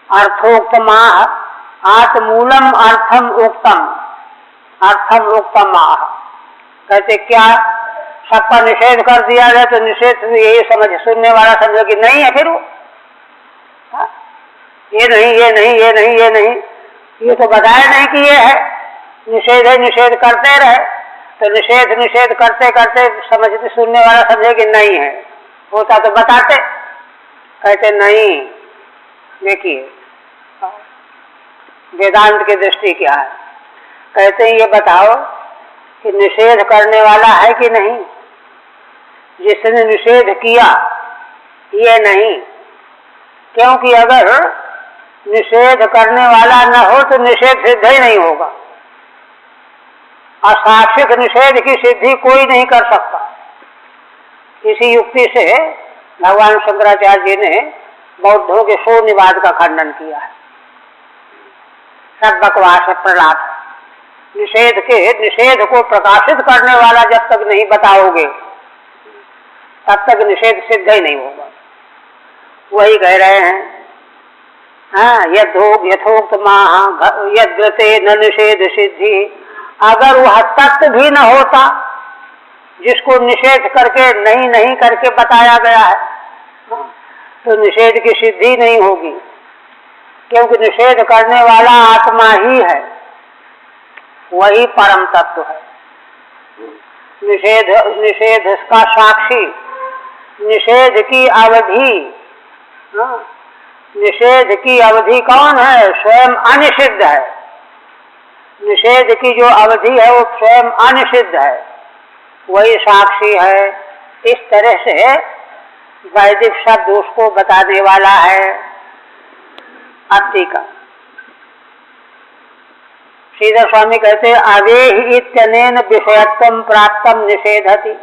अर्थोक्तमाह आत्मूलम अर्थम उक्तम, अर्थम उक्तम आह। कहते क्या सबका निषेध कर दिया जाए तो निषेध यही समझ, सुनने वाला समझे कि नहीं है, फिर वो ये नहीं, ये नहीं, ये नहीं, ये नहीं, ये तो बताया नहीं कि ये है, निषेध है, निषेध करते रहे, तो निषेध निषेध करते करते समझते, सुनने वाला समझे कि नहीं है, होता तो बताते। कहते नहीं, देखिए वेदांत की दृष्टि क्या है। कहते हैं ये बताओ कि निषेध करने वाला है कि नहीं, जिसने निषेध किया ये नहीं, क्योंकि अगर निषेध करने वाला न हो तो निषेध सिद्ध ही नहीं होगा। असाक्षिक निषेध की सिद्धि कोई नहीं कर सकता। इसी युक्ति से भगवान शंकराचार्य जी ने बौद्धों के शून्यवाद का खंडन किया है। सब बकवास है, प्रलाप है। निषेध को प्रकाशित करने वाला जब तक नहीं बताओगे तब तक निषेध सिद्ध ही नहीं होगा। वही कह रहे हैं, हाँ, यथोक्त माह यद्रते न निषेध सिद्धि। अगर वह तत्व भी न होता जिसको निषेध करके नहीं नहीं करके बताया गया है तो निषेध की सिद्धि नहीं होगी, क्योंकि निषेध करने वाला आत्मा ही है, वही परम तत्व है। निषेध का साक्षी, निषेध की अवधि, निषेध की अवधि कौन है? स्वयं अनिषिद्ध है। निषेध की जो अवधि है वो स्वयं अनिषिद्ध है, वही साक्षी है। इस तरह से वैदिक शब्द उसको बताने वाला है अति का। श्रीधर स्वामी कहते अवेहि इत्यनेन विषयत्वं प्राप्तम निषेधति।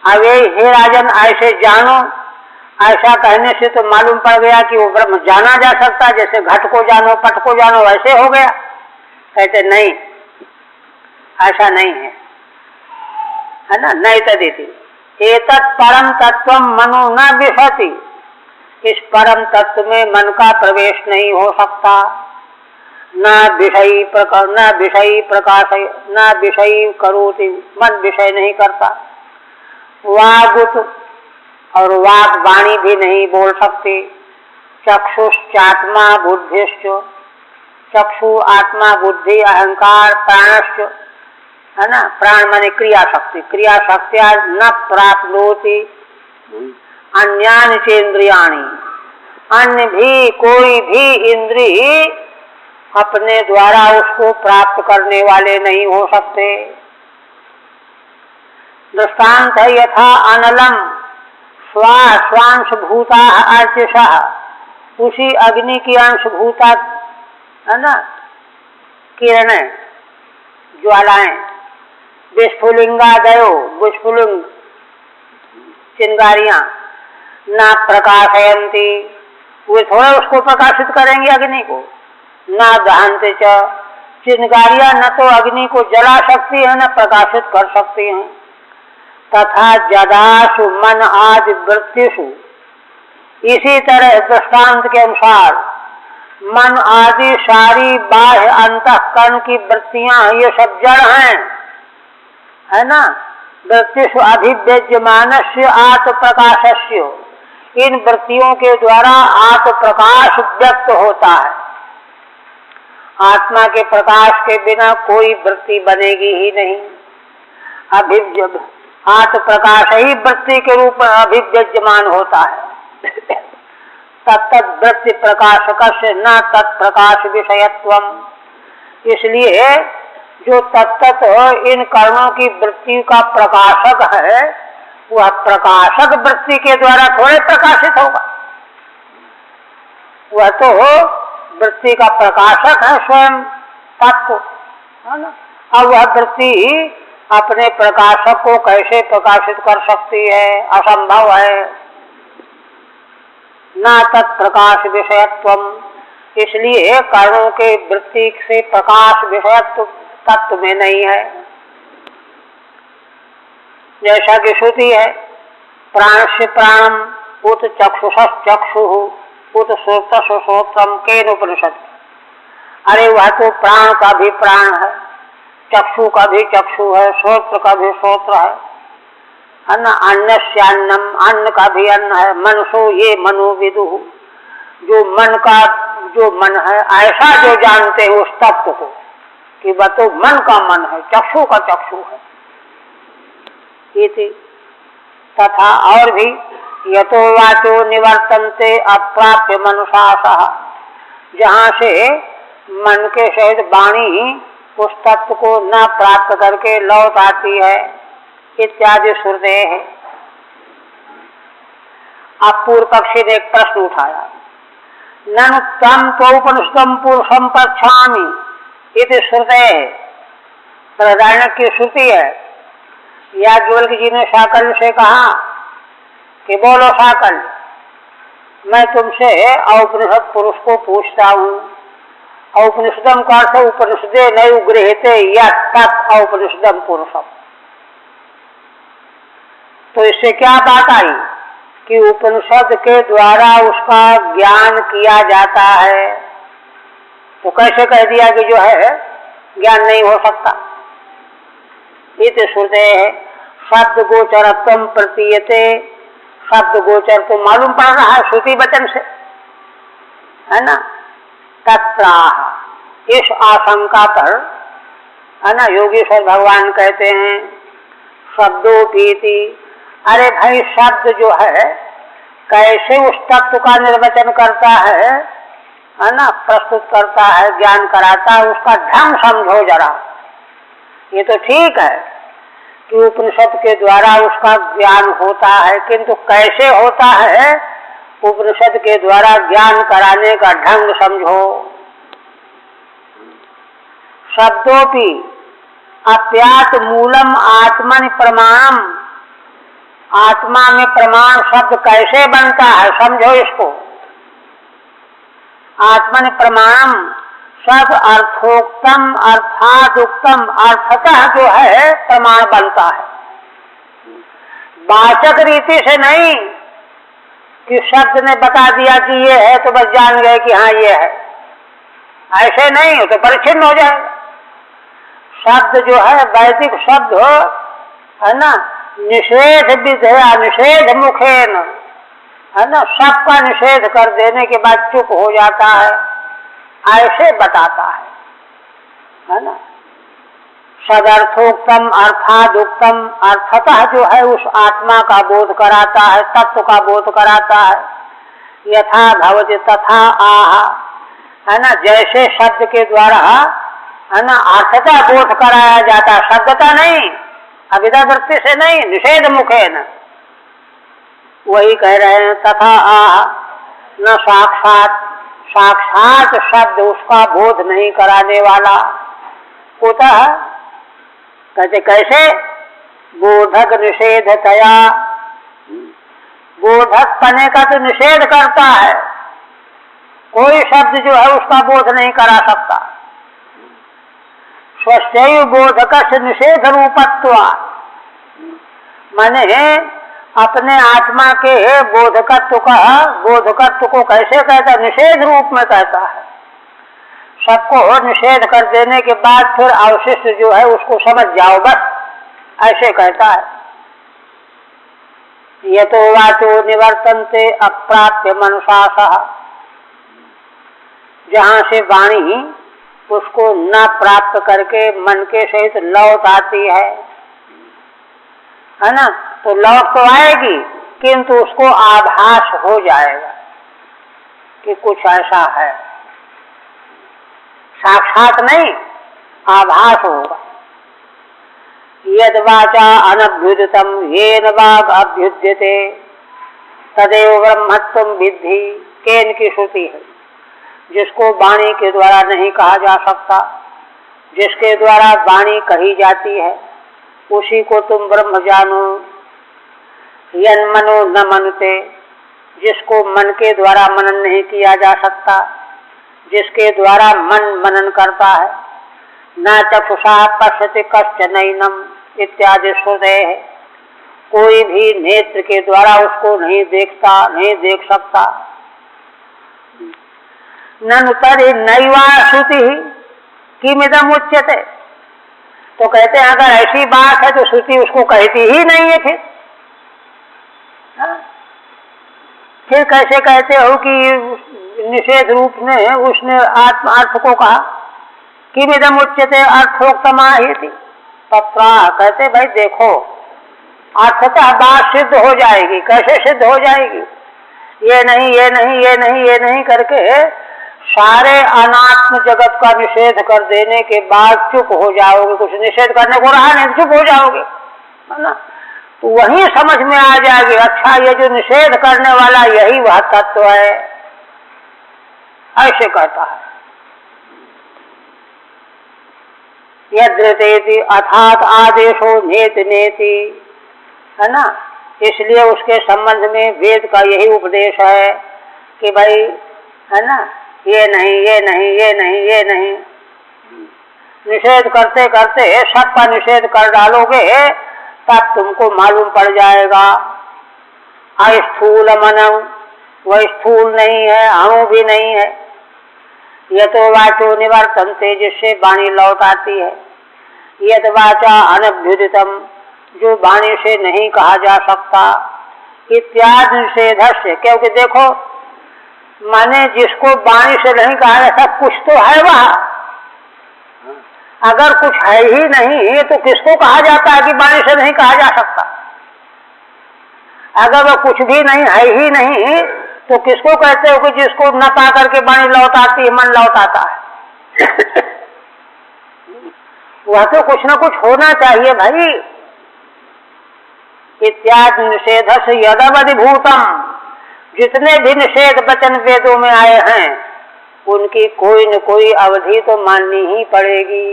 अवे हे राजन ऐसे जानो, ऐसा कहने से तो मालूम पड़ गया कि वो ब्रह्म जाना जा सकता, जैसे घट को जानो पट को जानो वैसे हो गया। कहते नहीं, ऐसा नहीं है ना। नहीं तदिति एतत् परम तत्व मनो न विशति। इस परम तत्व में मन का प्रवेश नहीं हो सकता। न विषयी प्रकाश न विषयी करोति, मन विषय नहीं करता। वागुत और वाक वाणी भी नहीं बोल सकती। चक्षुश्चात्मा बुद्धिश्च, चक्षु आत्मा बुद्धि अहंकार प्राणश्च, है ना। प्राण माने क्रिया शक्ति, क्रिया शक्तिया न प्राप्नोति अन्यानि चेन्द्रियाणि। अन्य भी कोई भी इंद्रिय अपने द्वारा उसको प्राप्त करने वाले नहीं हो सकते। दृष्टांत है यथा अनलम स्वांशभूता अर्चिषः, उसी अग्नि की अंशभूता, है ना, किरणें ज्वालाएं। विस्फुलिंगादयो, विस्फुलिंग चिंगारियां, न प्रकाशयन्ति, वे थोड़ा उसको प्रकाशित करेंगे अग्नि को। न दहन्ति च, चिंगारियां न तो अग्नि को जला सकती है न प्रकाशित कर सकती हैं। तथा जदाशु मन आदि वृत्तिषु, इसी तरह दृष्टांत के अनुसार मन आदि सारी बाह्य अंतःकरण की वृत्तियां ये सब जड़ हैं, है ना। वृत्तिषु अभिव्यज्यमानस्य आत्म प्रकाशस्य, इन वृत्तियों के द्वारा आत्म प्रकाश व्यक्त होता है। आत्मा के प्रकाश के बिना कोई वृत्ति बनेगी ही नहीं। आत्म प्रकाश ही वृत्ति के रूप में अभिव्यज्यमान होता है। तत्त वृत्ति प्रकाशकस्य न तत्प्रकाश विषयत्वम। इसलिए जो तत्त इन कर्णों की वृत्ति का प्रकाशक है, वह प्रकाशक वृत्ति के द्वारा थोड़े प्रकाशित होगा। वह तो वृत्ति का प्रकाशक है स्वयं तत्व, है ना। अब वह वृत्ति अपने प्रकाशक को कैसे प्रकाशित कर सकती है, असंभव है। न तत्प्रकाश विषयत्वम, इसलिए कर्णों के वृत्ति से प्रकाश विषयत्व तत्व में नहीं है। जैसा कि श्रुति है प्राण से प्राणम उत चक्षुष चक्षु उत श्रोत्र श्रोत्रम केन उपनिषद। अरे वह तो प्राण का भी प्राण है, चक्षु का भी चक्षु है, श्रोत्र का भी श्रोत्र है ना। अन्न से अन्नम, अन्न का भी अन्न है। मनसो ये मनो विदु, जो मन का जो मन है ऐसा जो जानते हैं उस तत्व को कि वह तो मन का मन है, चक्षु का चक्षु है। इति तथा और भी यतो वाचो निवर्तन्ते अप्राप्य मनुषासः, जहाँ से मन के सहित वाणी उस तत्व को न प्राप्त करके लौट आती है, इत्यादि श्रुते है। अब पूर्व पक्षी ने एक प्रश्न उठाया, ननु तम त्वोपनिषदं पुरुषं पृच्छामि इति श्रुते है। बृहदारण्यक की श्रुति है। याज्ञवल्क्य जी ने शाकल्य से कहा कि बोलो शाकल्य, मैं तुमसे औपनिषद पुरुष को पूछता हूँ। औपनिषदम का अर्थ उपनिषदे नैव गृह्यते यत् औपनिषदम पुरुषम। तो इससे क्या बात आई कि उपनिषद के द्वारा उसका ज्ञान किया जाता है। तो कैसे कह दिया कि जो है ज्ञान नहीं हो सकता। इति श्रुते है शब्द गोचरत्वम प्रतीयते, शब्द गोचर तो मालूम पड़ रहा है श्रुति वचन से, है ना। तत्राह, इस आशंका पर, है ना, योगेश्वर भगवान कहते हैं शब्दोपीति, अरे भाई शब्द जो है कैसे उस तत्व का निर्वचन करता है ना, प्रस्तुत करता है, ज्ञान कराता है, उसका ढंग समझो जरा। ये तो ठीक है कि उपनिषद के द्वारा उसका ज्ञान होता है, किंतु कैसे होता है उपनिषद के द्वारा ज्ञान कराने का ढंग समझो। शब्दोपि अप्यात मूलम आत्मनि प्रमाणम, आत्मा में प्रमाण शब्द कैसे बनता है समझो इसको। आत्मनि प्रमाणम सब अर्थोक्तम अर्थादुक्तम, अर्थतः जो है प्रमाण बनता है, वाचक रीति से नहीं कि शब्द ने बता दिया कि ये है तो बस जान गए कि हाँ ये है, ऐसे नहीं हो तो परिच्छिन्न हो जाएगा। शब्द जो है वैदिक शब्द है ना, निषेध विधया निषेध मुखेन, है ना, सबका निषेध कर देने के बाद चुप हो जाता है, ऐसे बताता है ना। सदर्थोक्तम अर्थादुक्तम, अर्थतः जो है उस आत्मा का बोध कराता है, तत्व का बोध कराता है। यथा भवति तथा आह, है ना, जैसे शब्द के द्वारा है ना अर्थता बोध कराया जाता, शब्दता नहीं, अविदा वृत्ति से नहीं, निषेध मुखे न, वही कह रहे हैं। तथा आह न साक्षात, साक्षात शब्द उसका बोध नहीं कराने वाला होता है। कहते कैसे? बोधक निषेधतया, बोधक पने का तो निषेध करता है, कोई शब्द जो है उसका बोध नहीं करा सकता। स्वस्यैव बोधक से निषेध रूपत्व, माने अपने आत्मा के बोधकत्व का, बोधकत्व को कैसे कहता है? निषेध रूप में कहता है। सबको निषेध कर देने के बाद फिर अवशिष्ट जो है उसको समझ जाओ बस, ऐसे कहता है। यतो वाचो निवर्तन्ते अप्राप्य मनुषासः, जहाँ से वाणी उसको न प्राप्त करके मन के सहित लौट आती है ना, तो लौट तो आएगी किंतु उसको आभास हो जाएगा कि कुछ ऐसा है, साक्षात नहीं, आभास होगा। यद वाचा अनभ्युदितम येन वाग अभ्युद्यते तदेव ब्रह्मत्वं विद्धि, केन की श्रुति है। जिसको वाणी के द्वारा नहीं कहा जा सकता, जिसके द्वारा वाणी कही जाती है, उसी को तुम ब्रह्म जानो। यन्मनो न मनते, जिसको मन के द्वारा मनन नहीं किया जा सकता, जिसके द्वारा मन मनन करता है। न चक्षुषा पश्यति कश्चनैनम इत्यादि श्रुते है, कोई भी नेत्र के द्वारा उसको नहीं देखता, नहीं देख सकता। ननुतरि नैवा श्रुति किमिदम उच्यते, तो कहते हैं अगर ऐसी बात है तो श्रुति उसको कहती ही नहीं है। फिर कैसे कहते हो कि निषेध रूप में उसने आत्म अर्थ को कहा? किमिदम उच्यते अर्थोक्तमाहिति तत्रा, कहते भाई देखो अर्थतः बात सिद्ध हो जाएगी। कैसे सिद्ध हो जाएगी? ये नहीं, ये नहीं, ये नहीं, ये नहीं करके सारे अनात्म जगत का निषेध कर देने के बाद चुप हो जाओगे, कुछ निषेध करने को रहा नहीं, चुप हो जाओगे, है ना। तो वही समझ में आ जाएगी, अच्छा ये जो निषेध करने वाला यही वह तत्व है, ऐसे कहता है। यद्रतेति अर्थात आदेशो नेति नेति, है ना, इसलिए उसके संबंध में वेद का यही उपदेश है कि भाई, है ना, ये नहीं, ये नहीं, ये नहीं, ये नहीं, निषेध करते करते सबका निषेध कर डालोगे तब तुमको मालूम पड़ जाएगा। अस्थूल मनम, वह स्थूल नहीं है, अणु भी नहीं है। यतो वाचो निवर्तन्ते, जिससे वाणी लौट आती है। यद वाचा अनभ्युदितम, जो वाणी से नहीं कहा जा सकता। इत्यादि निषेधस्य, क्योंकि देखो माने जिसको वाणी से नहीं कहा जाता कुछ तो है वह, अगर कुछ है ही नहीं तो किसको कहा जाता है कि वाणी से नहीं कहा जा सकता? अगर वह कुछ भी नहीं है ही नहीं तो किसको कहते हो कि जिसको न पा करके वाणी लौट आती है, मन लौट आता है? वह तो कुछ न कुछ होना चाहिए भाई, इत्यादि निषेध से यदवधिभूतम, जितने भी निषेध वचन वेदों में आए हैं उनकी कोई न कोई अवधि तो माननी ही पड़ेगी,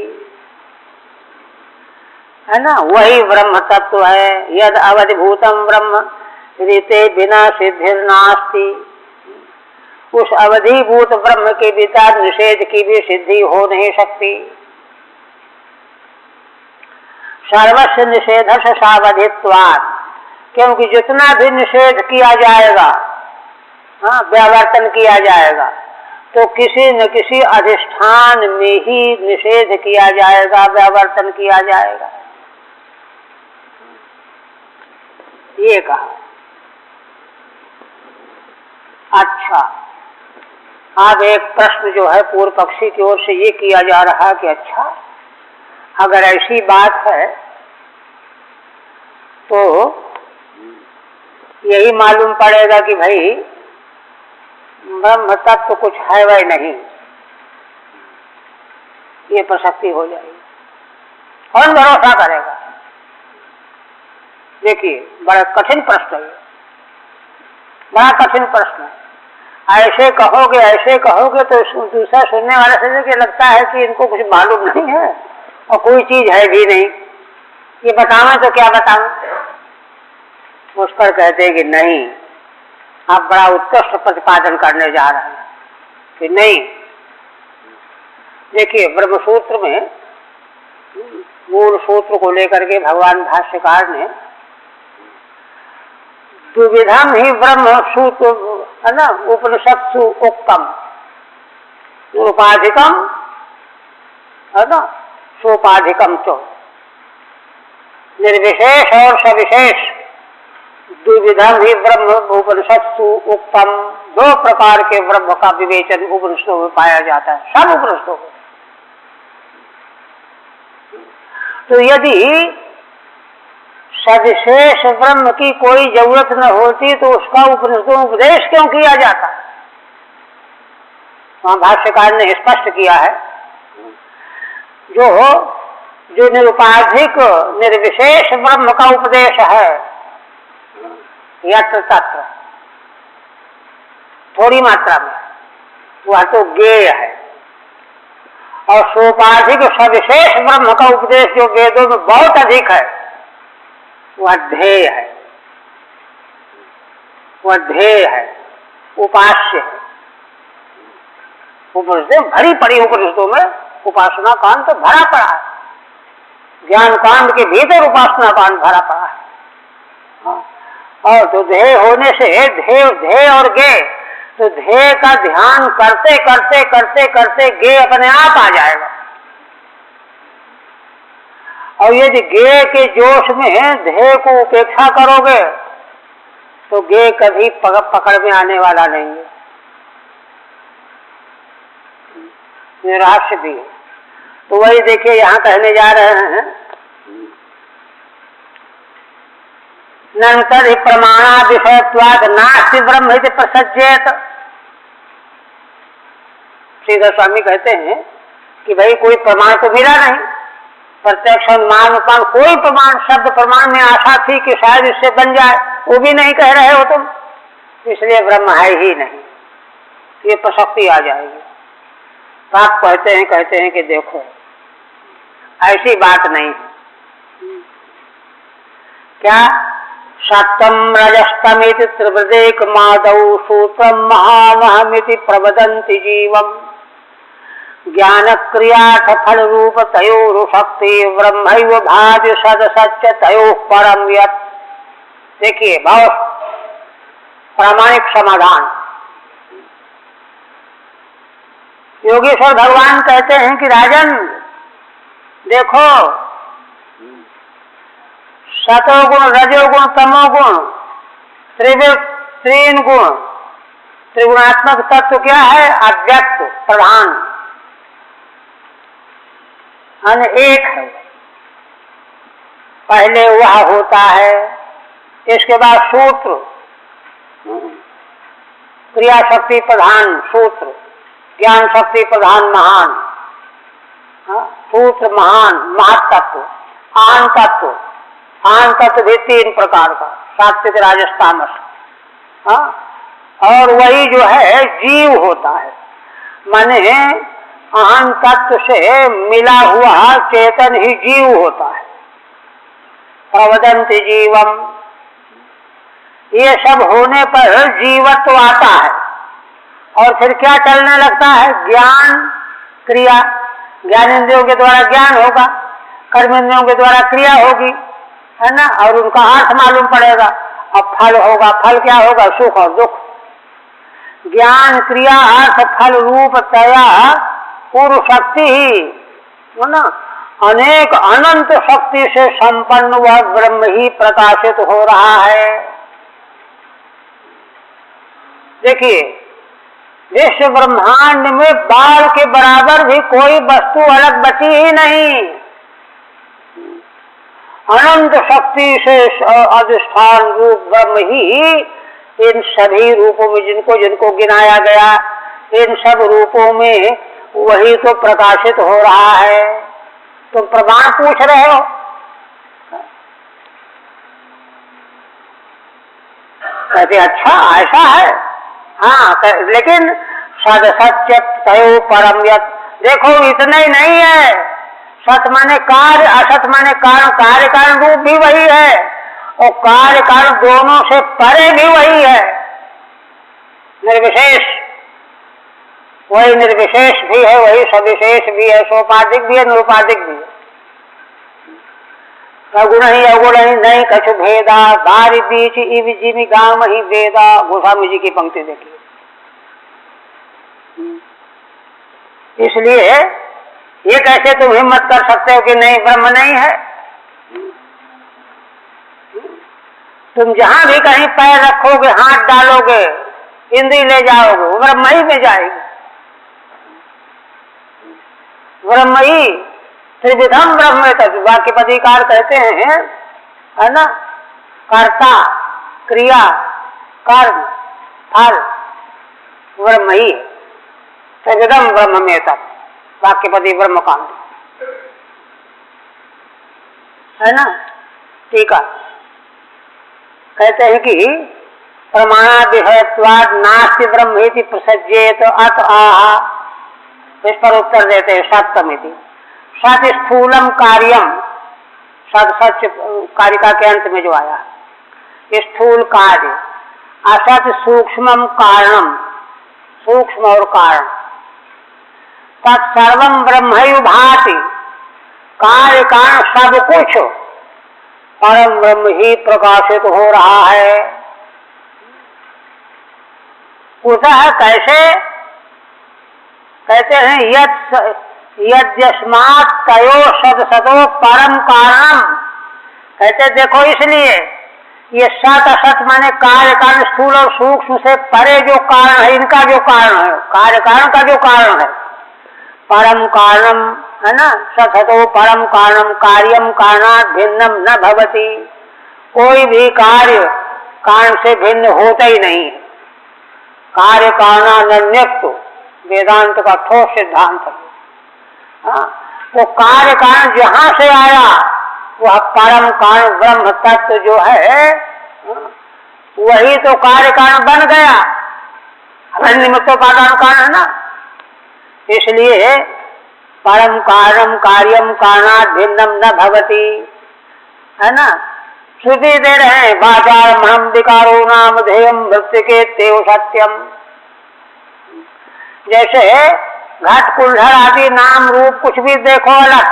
है ना। वही ब्रह्म तत्व है। यद अवधिभूतम ब्रह्म रीते बिना सिद्धिर्नास्ति, उस अवधिभूत ब्रह्म के बिना निषेध की भी सिद्धि हो नहीं सकती। सर्वस्व निषेध सावधित्वात्, क्योंकि जितना भी निषेध किया जाएगा, हाँ, व्यावर्तन किया जाएगा, तो किसी न किसी अधिष्ठान में ही निषेध किया जाएगा, व्यावर्तन किया जाएगा, ये कहा। अच्छा, अब एक प्रश्न जो है पूर्व पक्षी की ओर से ये किया जा रहा कि अच्छा, अगर ऐसी बात है तो यही मालूम पड़ेगा कि भाई ब्रह्म तत्व कुछ है वह नहीं, ये प्रसक्ति हो जाएगी। कौन भरोसा करेगा? देखिए, बड़ा कठिन प्रश्न है, बड़ा कठिन प्रश्न है। ऐसे कहोगे तो दूसरा सुनने वाले से कि लगता है कि इनको कुछ मालूम नहीं है और कोई चीज है भी नहीं, ये बतावें तो क्या बताऊं। उस पर कहते हैं कि नहीं, आप बड़ा उत्कृष्ट प्रतिपादन करने जा रहे हैं कि नहीं। देखिए, ब्रह्मसूत्र में मूल सूत्र को लेकर के भगवान भाष्यकार ने द्विविधम ही ब्रह्म सूत्र, है ना, उपनिषत्सु उक्तम उपाधिकम, है ना, सोपाधिकम तो निर्विशेष और सविशेष, द्विविधम ही ब्रह्म उपनिषत्सु उक्तम, दो प्रकार के ब्रह्म का विवेचन उपनिषदों में पाया जाता है, सब उपनिषदों में। तो यदि सविशेष ब्रह्म की कोई जरूरत न होती तो उसका उपनिषदों में उपदेश क्यों किया जाता? वहां भाष्यकार ने स्पष्ट किया है, जो निरुपाधिक निर्विशेष ब्रह्म का उपदेश है, यत्र तत्र थोड़ी मात्रा में, वह तो ज्ञेय है। और सोपाधिक सविशेष ब्रह्म का उपदेश जो वेदों में बहुत अधिक है, वह ध्येय है, वह ध्येय है, उपास्य है। उपनिषदें भरी पड़ी, उपनिषदों में उपासना कांड तो भरा पड़ा है, ज्ञान कांड के भीतर उपासना कांड भरा पड़ा है। और तो ध्येय होने से ध्येय और ज्ञेय, तो ध्येय का ध्यान करते करते करते करते ज्ञेय अपने आप आ जाएगा। और यदि ज्ञेय के जोश में ध्येय को उपेक्षा करोगे तो ज्ञेय कभी पकड़ में आने वाला नहीं है, निराश भी है। तो वही देखिए यहाँ कहने जा रहे हैं, नंतर प्रमाणा विषयत्वाद नास्ति ब्रह्म इति प्रसज्येत। श्रीधर स्वामी कहते हैं कि भाई कोई प्रमाण तो मिला नहीं, प्रत्यक्ष अनुमान उपान कोई प्रमाण, शब्द प्रमाण में आशा थी कि शायद इससे बन जाए, वो भी नहीं कह रहे हो तुम, इसलिए ब्रह्म है ही नहीं, ये प्रसक्ति आ जाएगी। तो आप कहते हैं कि देखो ऐसी बात नहीं, क्या सत्यम रजस्तमिति त्रिवदेक मादौ सूत्रम महामहमिति प्रवदन्ति जीवम, ज्ञान क्रिया फल रूप तयोरु शक्ति ब्रह्मैव भाति सद सत्य तयो परम यत्। देखिए बहुत प्रामाणिक समाधान। योगेश्वर भगवान कहते हैं कि राजन देखो, सतोगुण रजोगुण तमोगुण त्रिन गुण, त्रिगुणात्मक तत्व क्या है? अव्यक्त प्रधान, एक है। पहले वह होता है, इसके बाद सूत्र, क्रिया शक्ति प्रधान सूत्र, ज्ञान शक्ति प्रधान महान, सूत्र महान महत तत्व, आन तत्व, आन तत्व भी 3 प्रकार का, सात्विक राजस तामस। हाँ, और वही जो है जीव होता है, माने अहं तत्व से मिला हुआ चेतन ही जीव होता है। प्रवदन्ति जीवम, ये सब होने पर जीवत्व आता है और फिर क्या चलने लगता है? ज्ञान क्रिया, ज्ञानेंद्रियों के द्वारा ज्ञान होगा, कर्मेंद्रियों के द्वारा क्रिया होगी, है ना, और उनका अर्थ मालूम पड़ेगा। अब फल होगा, फल क्या होगा? सुख और दुख। ज्ञान क्रिया अर्थ फल रूप तया पूर्व शक्ति ही, है ना, अनेक अनंत शक्ति से संपन्न वह ब्रह्म ही प्रकाशित हो रहा है। देखिए, विश्व ब्रह्मांड में बाल के बराबर भी कोई वस्तु अलग बची ही नहीं। अनंत शक्ति से अधिष्ठान रूप ब्रह्म ही इन सभी रूपों में, जिनको जिनको गिनाया गया, इन सब रूपों में वही तो प्रकाशित हो रहा है। तुम प्रमाण पूछ रहे हो? कहते अच्छा ऐसा है। हाँ, लेकिन सद सत्य तयो परम यत्, देखो इतना ही नहीं है। सत माने कार्य, असत माने कारण, कार्य कारण रूप भी वही है और कार्य कारण दोनों से परे भी वही है, निर्विशेष। वही निर्विशेष भी है, वही सविशेष भी है, सोपाधिक भी है, निरुपाधिक भी है। सगुण ही अवगुण ही नहीं कछु भेदा, बारी बीच इव जिमि गाम ही वेदा। गोस्वामी जी की पंक्ति देखिए। इसलिए ये कैसे तुम हिम्मत कर सकते हो कि नहीं ब्रह्म नहीं है? तुम जहां भी कहीं पैर रखोगे, हाथ डालोगे, इंद्री ले जाओगे, वो ब्रह्म ही में जाएगी। ब्रह्म ही त्रिविधम ब्रह्म तत्व, वाक्यपदिकार कहते हैं, है ना, कर्ता क्रिया कर्म फल ब्रह्म ही है। त्रिविधम ब्रह्म में तत्व, वाक्यपदी ब्रह्म कांड, है ना। ठीक है, कहते हैं कि प्रमाणा विषयत्वाद नास्ति ब्रह्मेति प्रसज्येत अत आहा। इस पर उत्तर देते हैं सप्तमिति। सत स्थूलम कार्यम, सत सच कारिका के अंत में जो आया, स्थूल कार्य, असत सूक्ष्मम कारणम, सूक्ष्म और कारण, तत्सर्वम ब्रह्मैव भाति, कार्य कारण सब कुछ परम ब्रह्म ही प्रकाशित हो रहा है। कुतः कैसे? कहते हैं यद्यस्मात् तयो सदसतो परम कारणम। कहते देखो, इसलिए ये सत असत माने कार्य कारण, स्थूल और सूक्ष्म से परे जो कारण है, इनका जो कारण है, कार्य कारण का जो कारण है, परम कारणम, है ना, सतो परम कारणम कार्यम कारणात् भिन्नम न भवति। कोई भी कार्य कारण से भिन्न होता ही नहीं है। कार्य कारणान्यक्तो वेदांत का ठोस सिद्धांत है। तो कार्य कारण जहां से आया वह परम कारण ब्रह्म तत्व जो है, वही तो कार्य कारण बन गया। निमित्तोपादान कारण है ना। इसलिए परम कारणम कार्यम कारणात् भिन्नम न भवति, है ना। श्रुति दे रहे हैं, वाचारमहं विकारो नाम ध्येयम भक्ति के तेव सत्यम। जैसे घट कुल्हड़ आदि नाम रूप कुछ भी देखो अलग,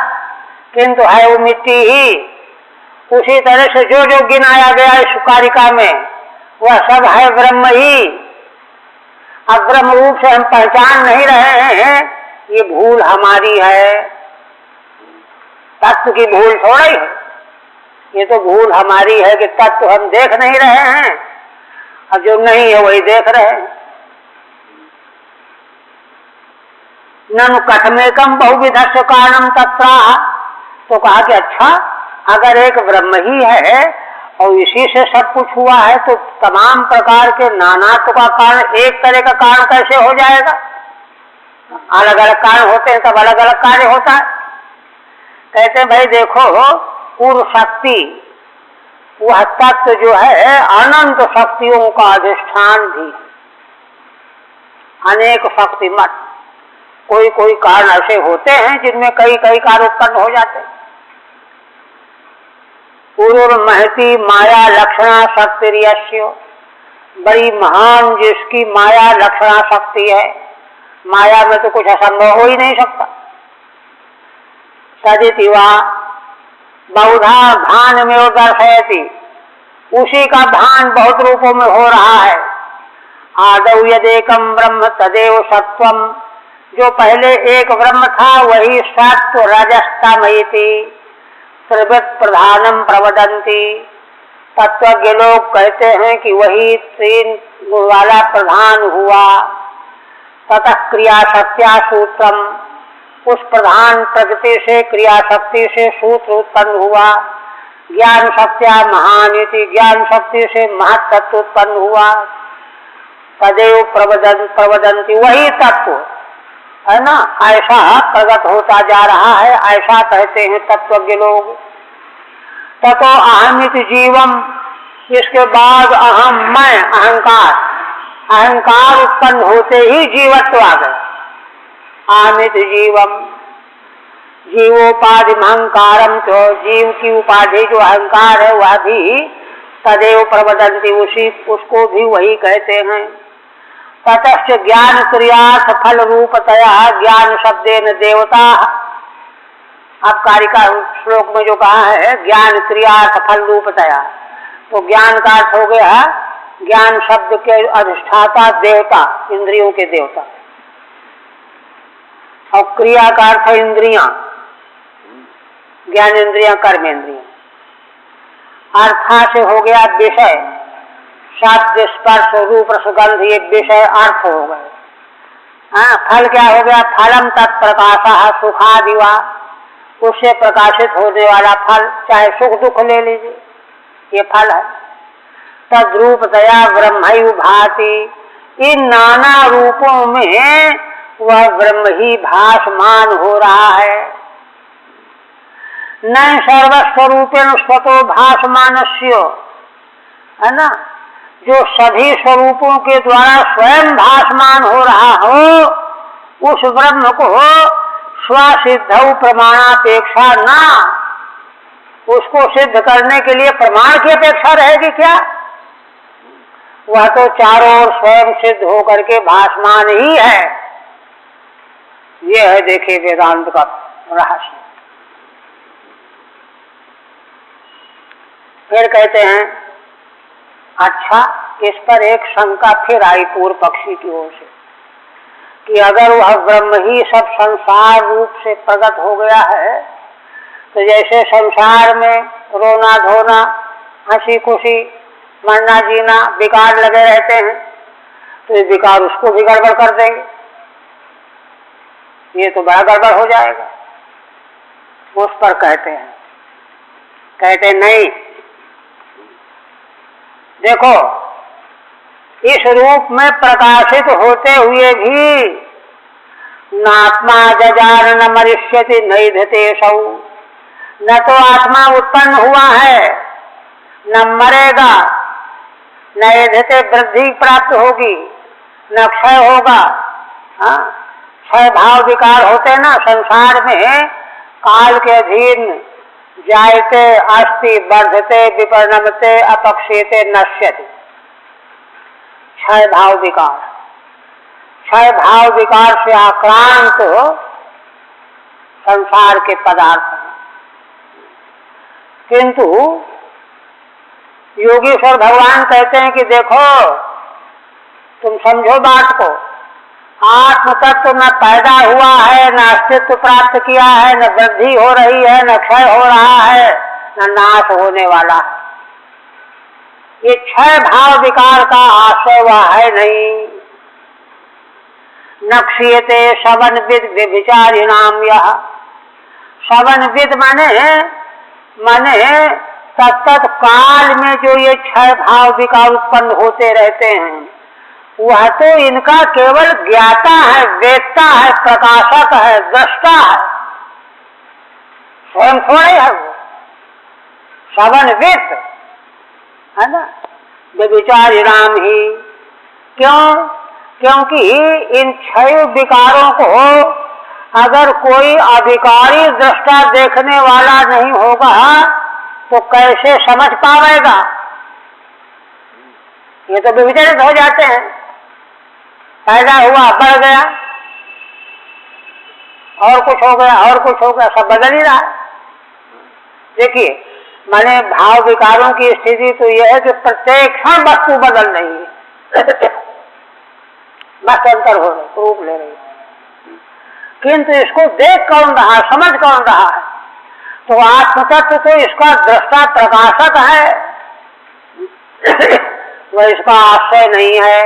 किंतु है वो मिट्टी ही। उसी तरह से जो जो गिनाया गया इस कारिका में, वह सब है ब्रह्म ही। अब ब्रह्म रूप से हम पहचान नहीं रहे हैं, ये भूल हमारी है। तत्व की भूल थोड़ी है, ये तो भूल हमारी है कि तत्व हम देख नहीं रहे हैं, अब जो नहीं है वही देख रहे हैं। ननु कथमेकम बहुविधस्य कारणम तत्राह। तो कहा कि अच्छा, अगर एक ब्रह्म ही है और इसी से सब कुछ हुआ है, तो तमाम प्रकार के नानात्व का कारण एक तरह का कारण कैसे हो जाएगा? अलग अलग कारण होते हैं तब अलग अलग कार्य होता है। कहते हैं भाई देखो, पूर्व शक्ति वह तत्व जो है अनंत शक्तियों का अधिष्ठान भी, अनेक शक्ति मत। कोई कोई कारण ऐसे होते हैं जिनमें कई कई कार्य उत्पन्न हो जाते हैं। पूर्वमहती माया लक्षणा शक्तिर्यस्य, बड़ी महान जिसकी माया लक्षणा शक्ति है, माया में तो कुछ असंभव हो ही नहीं सकता। तदिति वा बहुधा भान में दर्शयति, उसी का भान बहुत रूपों में हो रहा है। आदौ यदेकम ब्रह्म तदेव सत्वम, जो पहले एक ब्रह्म था वही सत्व रजस्तमयति त्रिवृत प्रधानम प्रवदंती। तत्वज्ञ लोग कहते हैं कि वही तीन गुण वाला प्रधान हुआ। ततः क्रिया शक्त्या सूत्रम, उस प्रधान प्रकृति से क्रिया शक्ति से सूत्र उत्पन्न हुआ। ज्ञान शक्त्या महानिति, ज्ञान शक्ति से महत्तत्व उत्पन्न हुआ। तदेव प्रवदंती, वही तत्व है ना, ऐसा प्रकट होता जा रहा है, ऐसा कहते हैं तत्वज्ञ लोग। ततो अहमित जीवम, इसके बाद अहम मैं, अहंकार, अहंकार उत्पन्न होते ही जीवत्व आ गया। अहमित जीवम, जीवोपाधि अहंकारम, तो जीव की उपाधि जो अहंकार है वह भी तदेव प्रवदंती, उसी उसको भी वही कहते हैं। ततश्च ज्ञान क्रियार्थ फल रूपतया ज्ञान शब्देन देवता, अब कारिका श्लोक में जो कहा है ज्ञान क्रियार्थ फल रूपतया, तो ज्ञान का अर्थ हो गया ज्ञान शब्द के अधिष्ठाता देवता, इंद्रियों के देवता, और क्रिया का अर्थ है इंद्रियां, ज्ञान इंद्रियां कर्म इंद्रियां। अर्था से हो गया विषय, शब्द स्पर्श रूप सुगंध, ये विषय अर्थ हो गए। फल क्या हो गया, फलम तत्प्रकाशः सुखादिवा, उससे प्रकाशित होने वाला फल, चाहे सुख दुख ले लीजिए, ये फल है। तद्रूपतया ब्रह्मैव भाति, इन नाना रूपों में वह ब्रह्म ही भासमान हो रहा है। न सर्वस्वरूपेण स्वतो भासमानस्य, है ना, जो सभी स्वरूपों के द्वारा स्वयं भासमान हो रहा हो, उस ब्रह्म को स्वसिद्ध प्रमाणापेक्षा ना, उसको सिद्ध करने के लिए प्रमाण की अपेक्षा रहेगी क्या? वह तो चारों ओर स्वयं सिद्ध होकर के भासमान ही है। यह है देखिए वेदांत का रहस्य। फिर कहते हैं, अच्छा, इस पर एक शंका फिर आई पूर्व पक्षी की ओर से कि अगर वह ब्रह्म ही सब संसार रूप से प्रकट हो गया है, तो जैसे संसार में रोना धोना, हंसी खुशी, मरना जीना, विकार लगे रहते हैं, तो ये विकार उसको भी गड़बड़ कर देंगे, ये तो बड़ा गड़बड़ हो जाएगा। उस पर कहते नहीं, देखो इस रूप में प्रकाशित होते हुए भी नात्मा जजार न मरिष्यति नैधते सौ, न तो आत्मा उत्पन्न हुआ है, न मरेगा, न एधते वृद्धि प्राप्त होगी, न क्षय होगा। क्षय भाव विकार होते ना संसार में, काल के अधीन जायते अस्ति वर्धते विपरिणमते अपक्षेते नश्यति, क्षय भाव विकार। क्षय भाव विकार से आक्रांत संसार के पदार्थ हैं। किंतु योगीश्वर भगवान कहते हैं कि देखो तुम समझो बात को, आत्म तत्व न पैदा हुआ है, न अस्तित्व प्राप्त किया है, न वृद्धि हो रही है, न क्षय हो रहा है, न नाश होने वाला है। ये क्षय भाव विकार का आशय वह है नहीं। न क्षीयते शवन विद व्यभिचारिणाम, यह शवन विद माने तत्त काल में जो ये क्षय भाव विकार उत्पन्न होते रहते हैं, वह तो इनका केवल ज्ञाता है, वेत्ता है, प्रकाशक है, दृष्टा है, स्वयं थोड़े है वो। शवन विद है ना, व्यभिचारिणाम ही। क्यों? क्योंकि इन 6 विकारों को अगर कोई अधिकारी दृष्टा देखने वाला नहीं होगा तो कैसे समझ पाएगा? ये तो विचलित हो जाते हैं। पैदा हुआ, बढ़ गया, और कुछ हो गया, और कुछ हो गया, सब बदल ही रहा है। देखिए, माने भाव विकारों की स्थिति तो यह है कि प्रत्येक क्षण वस्तु बदल रही है, बस अंतर हो रही, रूप ले रही है। किंतु इसको देख कौन रहा, समझ कौन रहा है? तो आत्मतत्व तो इसका दृष्टा प्रकाशक है, वह इसका आश्रय नहीं है।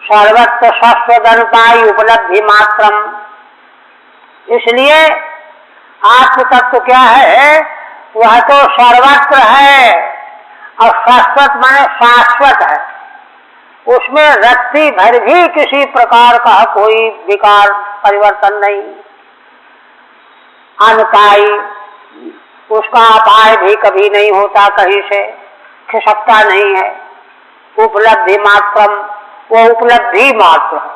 सर्वत्र सस्वदनुपायी उपलब्धि मात्रम। इसलिए आत्मतत्व क्या है? वह तो सर्वत्र है और शाश्वत माने शाश्वत है, उसमें रत्ती भर भी किसी प्रकार का कोई विकार परिवर्तन नहीं। अनपाई, उसका अपाय भी कभी नहीं होता, कहीं से खिसकता नहीं है। उपलब्धि मात्रम, वो उपलब्धि मात्र है।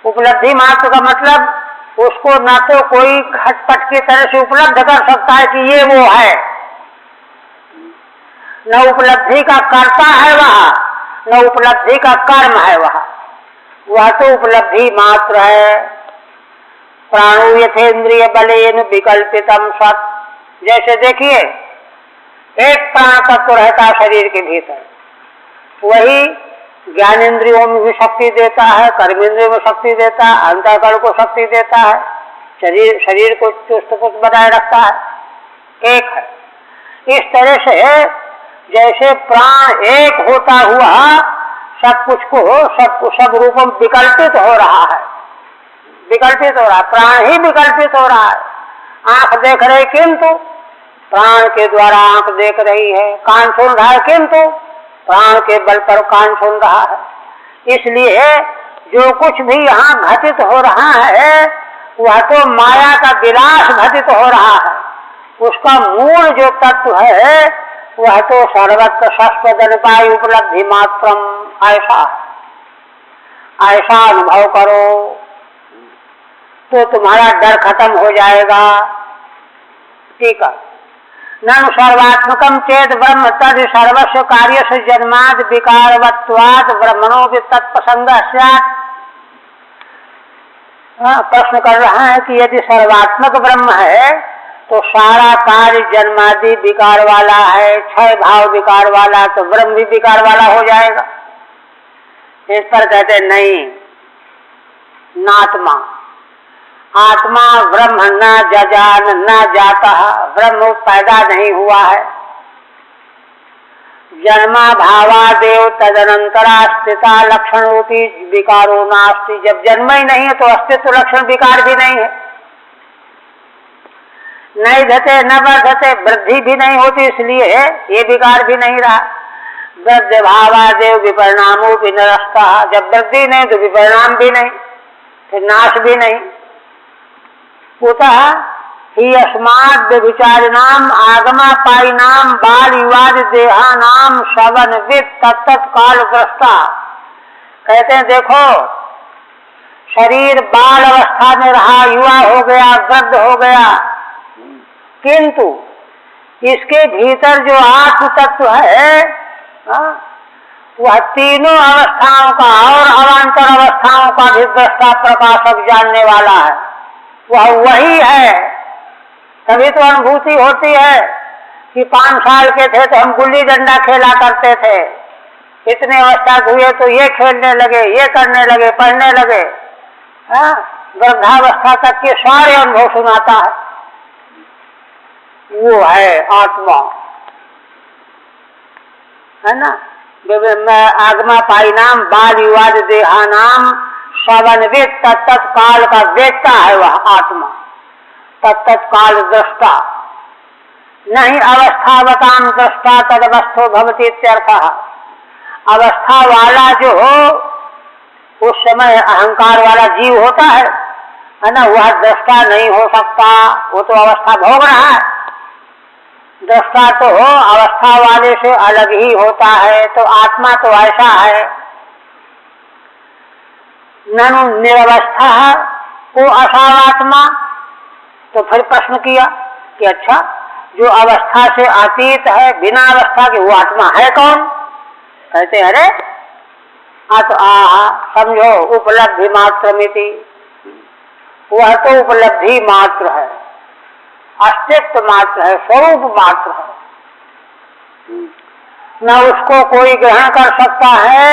उपलब्धि मात्र का मतलब उसको न तो कोई घटपट की तरह से उपलब्ध कर सकता है कि ये वो है, न उपलब्धि का कर्ता है वह, न उपलब्धि का कर्म है वह तो उपलब्धि मात्र है। प्राणो यथेन्द्रिय बलेन विकल्पितम सत्। जैसे देखिए, एक प्राण तत्व रहता है शरीर के भीतर, वही ज्ञानेन्द्रियों में भी शक्ति देता है, कर्मेंद्रियों में शक्ति देता है, अंतःकरण को शक्ति देता है, शरीर को चुस्त पुस्त बनाए रखता है, एक है। इस तरह से जैसे प्राण एक होता हुआ सब कुछ को सब रूपों में विकल्पित हो रहा है, विकल्पित हो रहा है, प्राण ही विकल्पित हो रहा है। आंख देख रही किंतु प्राण के द्वारा आंख देख रही है, कान सुन रहा है किंतु प्राण के बल पर कान सुन रहा है। इसलिए जो कुछ भी यहाँ घटित हो रहा है वह तो माया का विलास घटित हो रहा है, उसका मूल जो तत्व है वह तो सर्वत्र सस्वदनुपायी उपलब्धि मात्रम, ऐसा है। ऐसा अनुभव करो तो तुम्हारा डर खत्म हो जाएगा। ठीक है। ननु सर्वात्मकम चेत ब्रह्म तद सर्वस्व कार्य से जन्माद विकारवत्वाद ब्रह्मणों भी तत्प्रसंग स्यात्। प्रश्न कर रहा है कि यदि सर्वात्मक ब्रह्म है तो सारा कार्य जन्मादि विकार वाला है, 6 भाव विकार वाला, तो ब्रह्म भी विकार वाला हो जाएगा। इस पर कहते नहीं, नात्मा आत्मा ब्रह्म न जजान न जाता, ब्रह्म पैदा नहीं हुआ है। जन्मा भावादेव तदनंतरा स्थिता लक्षण होती विकारो नास्ति। जब जन्म ही नहीं है तो अस्तित्व लक्षण विकार भी नहीं है। नहीं धते न वर्धते, वृद्धि भी नहीं होती, इसलिए ये विकार भी नहीं रहा। वृद्ध भावादेव विपरिणामो भी निरस्ता। जब वृद्धि नहीं तो विपरिणाम भी नहीं, फिर नाश भी नहीं। कुतः ही अस्माद् विचारिणाम आगमापायिनाम बाल युवाद देहानाम श्रवण विद तत्त काल दृष्टा। कहते हैं देखो, शरीर बाल अवस्था में रहा, युवा हो गया, वृद्ध हो गया, किंतु इसके भीतर जो आत्म तत्व है वह तीनों अवस्थाओं का और अवान्तर अवस्थाओं का भी दृष्टा प्रकाशक जानने वाला है। वह वही है। तभी तो अनुभूति होती है कि 5 साल के थे तो हम गुल्ली डंडा खेला करते थे, इतने अवस्था हुए तो ये खेलने लगे, ये करने लगे, पढ़ने लगे। वृद्धावस्था तक के सारे अनुभव सुनाता है। वो है आत्मा, है ना। आगमा पायिनाम बाल युवाद देहानाम श्रवणविद तत्त काल का वेत्ता है वह आत्मा, तत्त काल दृष्टा। नहीं अवस्थावताम दृष्टा तदवस्थो भवति इत्यर्थः। अवस्था वाला जो उस समय अहंकार वाला जीव होता है ना, वह दृष्टा नहीं हो सकता, वो तो अवस्था भोग रहा है। दृष्टा तो अवस्था वाले से अलग ही होता है, तो आत्मा तो ऐसा है। ननु निरवस्था को असावात्मा। तो फिर प्रश्न किया कि अच्छा, जो अवस्था से अतीत है, बिना अवस्था के, वो आत्मा है कौन? कहते अरे समझो उपलब्धि मात्र मिति, वह तो उपलब्धि मात्र है, अस्तित्व मात्र है, स्वरूप मात्र है। न उसको कोई ग्रहण कर सकता है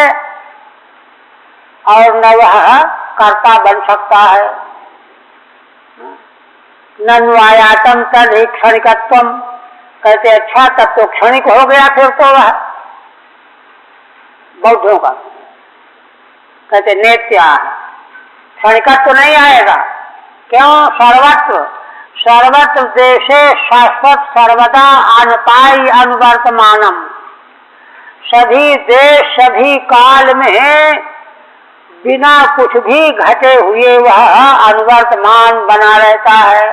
और न वह कर्ता बन सकता है। नन्वायातम तद ही क्षणिकत्वम। कहते अच्छा, तब तो क्षणिक हो गया फिर तो वह बौद्धों का। कहते नेत्या, क्षणिकत्व तो नहीं आएगा। क्यों? सर्वत्र सर्वत्र देशे शाश्वत सर्वदा अनपाई अनुवर्तमानम। सभी देश सभी काल में बिना कुछ भी घटे हुए वह अनुवर्तमान बना रहता है।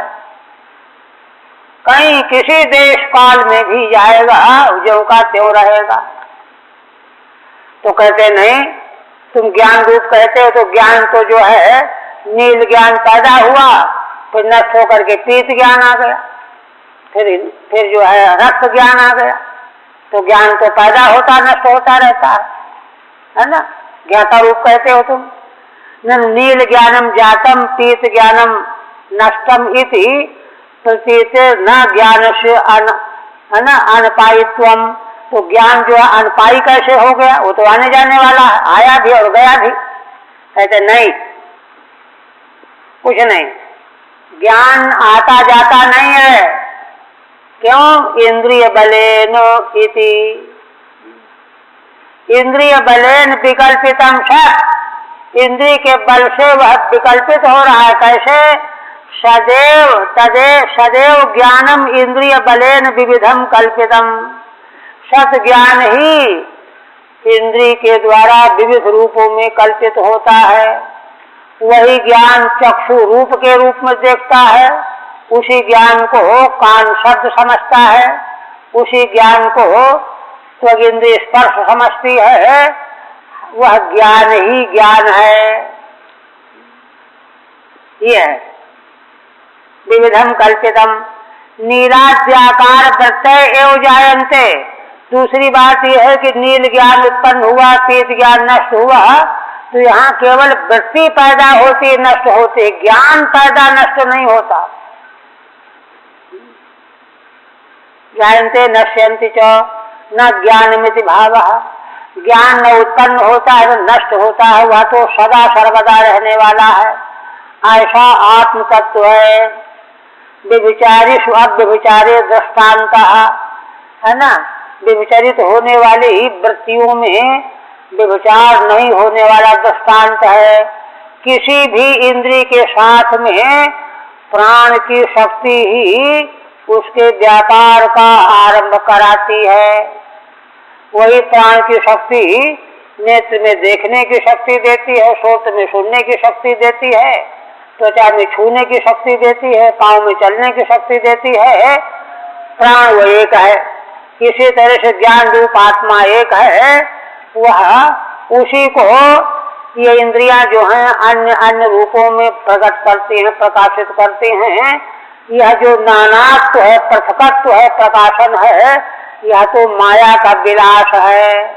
कहीं किसी देश काल में भी जाएगा, ज्यों का त्यों रहेगा। तो कहते नहीं, तुम ज्ञान रूप कहते हो, तो ज्ञान तो जो है नील ज्ञान पैदा हुआ, फिर नष्ट होकर के पीत ज्ञान आ गया, फिर जो है रक्त ज्ञान आ गया। तो ज्ञान तो पैदा होता नष्ट होता रहता है ना। ज्ञाता रूप कहते हो तुम। नील ज्ञानम जातम पीत ज्ञानम नष्टम इति प्रतीत न ज्ञान से अनपायित्वम। तो ज्ञान जो है अनपाई कैसे हो गया? वो तो आने जाने वाला है, आया भी और गया भी। कहते नहीं, कुछ नहीं, ज्ञान आता जाता नहीं है। क्यों? इंद्रिय बलेन इति, इंद्रिय बलेन विकल्पितम सत्। इंद्रिय के बल से वह विकल्पित हो रहा है। कैसे? सदैव ज्ञानम इंद्रिय बलेन विविधम कल्पितम। सत ज्ञान ही इंद्रिय के द्वारा विविध रूपों में कल्पित होता है। वही ज्ञान चक्षु रूप के रूप में देखता है, उसी ज्ञान को कान शब्द समझता है, उसी ज्ञान को त्वग इंद्रिय स्पर्श समझती है। वह ज्ञान ही ज्ञान है। ये है विविधम कल्पितम। नीराद्याकार प्रत्यय एवं जायन्ते। दूसरी बात यह है कि नील ज्ञान उत्पन्न हुआ, पीत ज्ञान नष्ट हुआ, तो यहाँ केवल वृत्ति पैदा होती नष्ट होती, ज्ञान पैदा नष्ट नहीं होता। जायन्ते नश्यन्ति च न ज्ञानमिति भावः। ज्ञान न उत्पन्न होता है न नष्ट होता है, वह तो सदा सर्वदा रहने वाला है। ऐसा आत्म तत्व है। व्यभिचारिषु अव्यभिचारे दृष्टान्तः, है ना। व्यभिचरित होने वाली वृत्तियों में व्यभिचार नहीं होने वाला दृष्टांत है। किसी भी इंद्रिय के साथ में प्राण की शक्ति ही उसके व्यापार का आरंभ कराती है। वही प्राण की शक्ति नेत्र में देखने की शक्ति देती है, श्रोत्र में सुनने की शक्ति देती है, त्वचा में छूने की शक्ति देती है, पांव में चलने की शक्ति देती है। प्राण वो एक है। इसी तरह से ज्ञान रूप आत्मा एक है। वह उसी को ये इंद्रियां जो हैं अन्य अन्य रूपों में प्रकट करती हैं, प्रकाशित करती हैं। यह जो नानात्व है, पृथकत्व है, प्रकाशन है, यह तो माया का विलास है।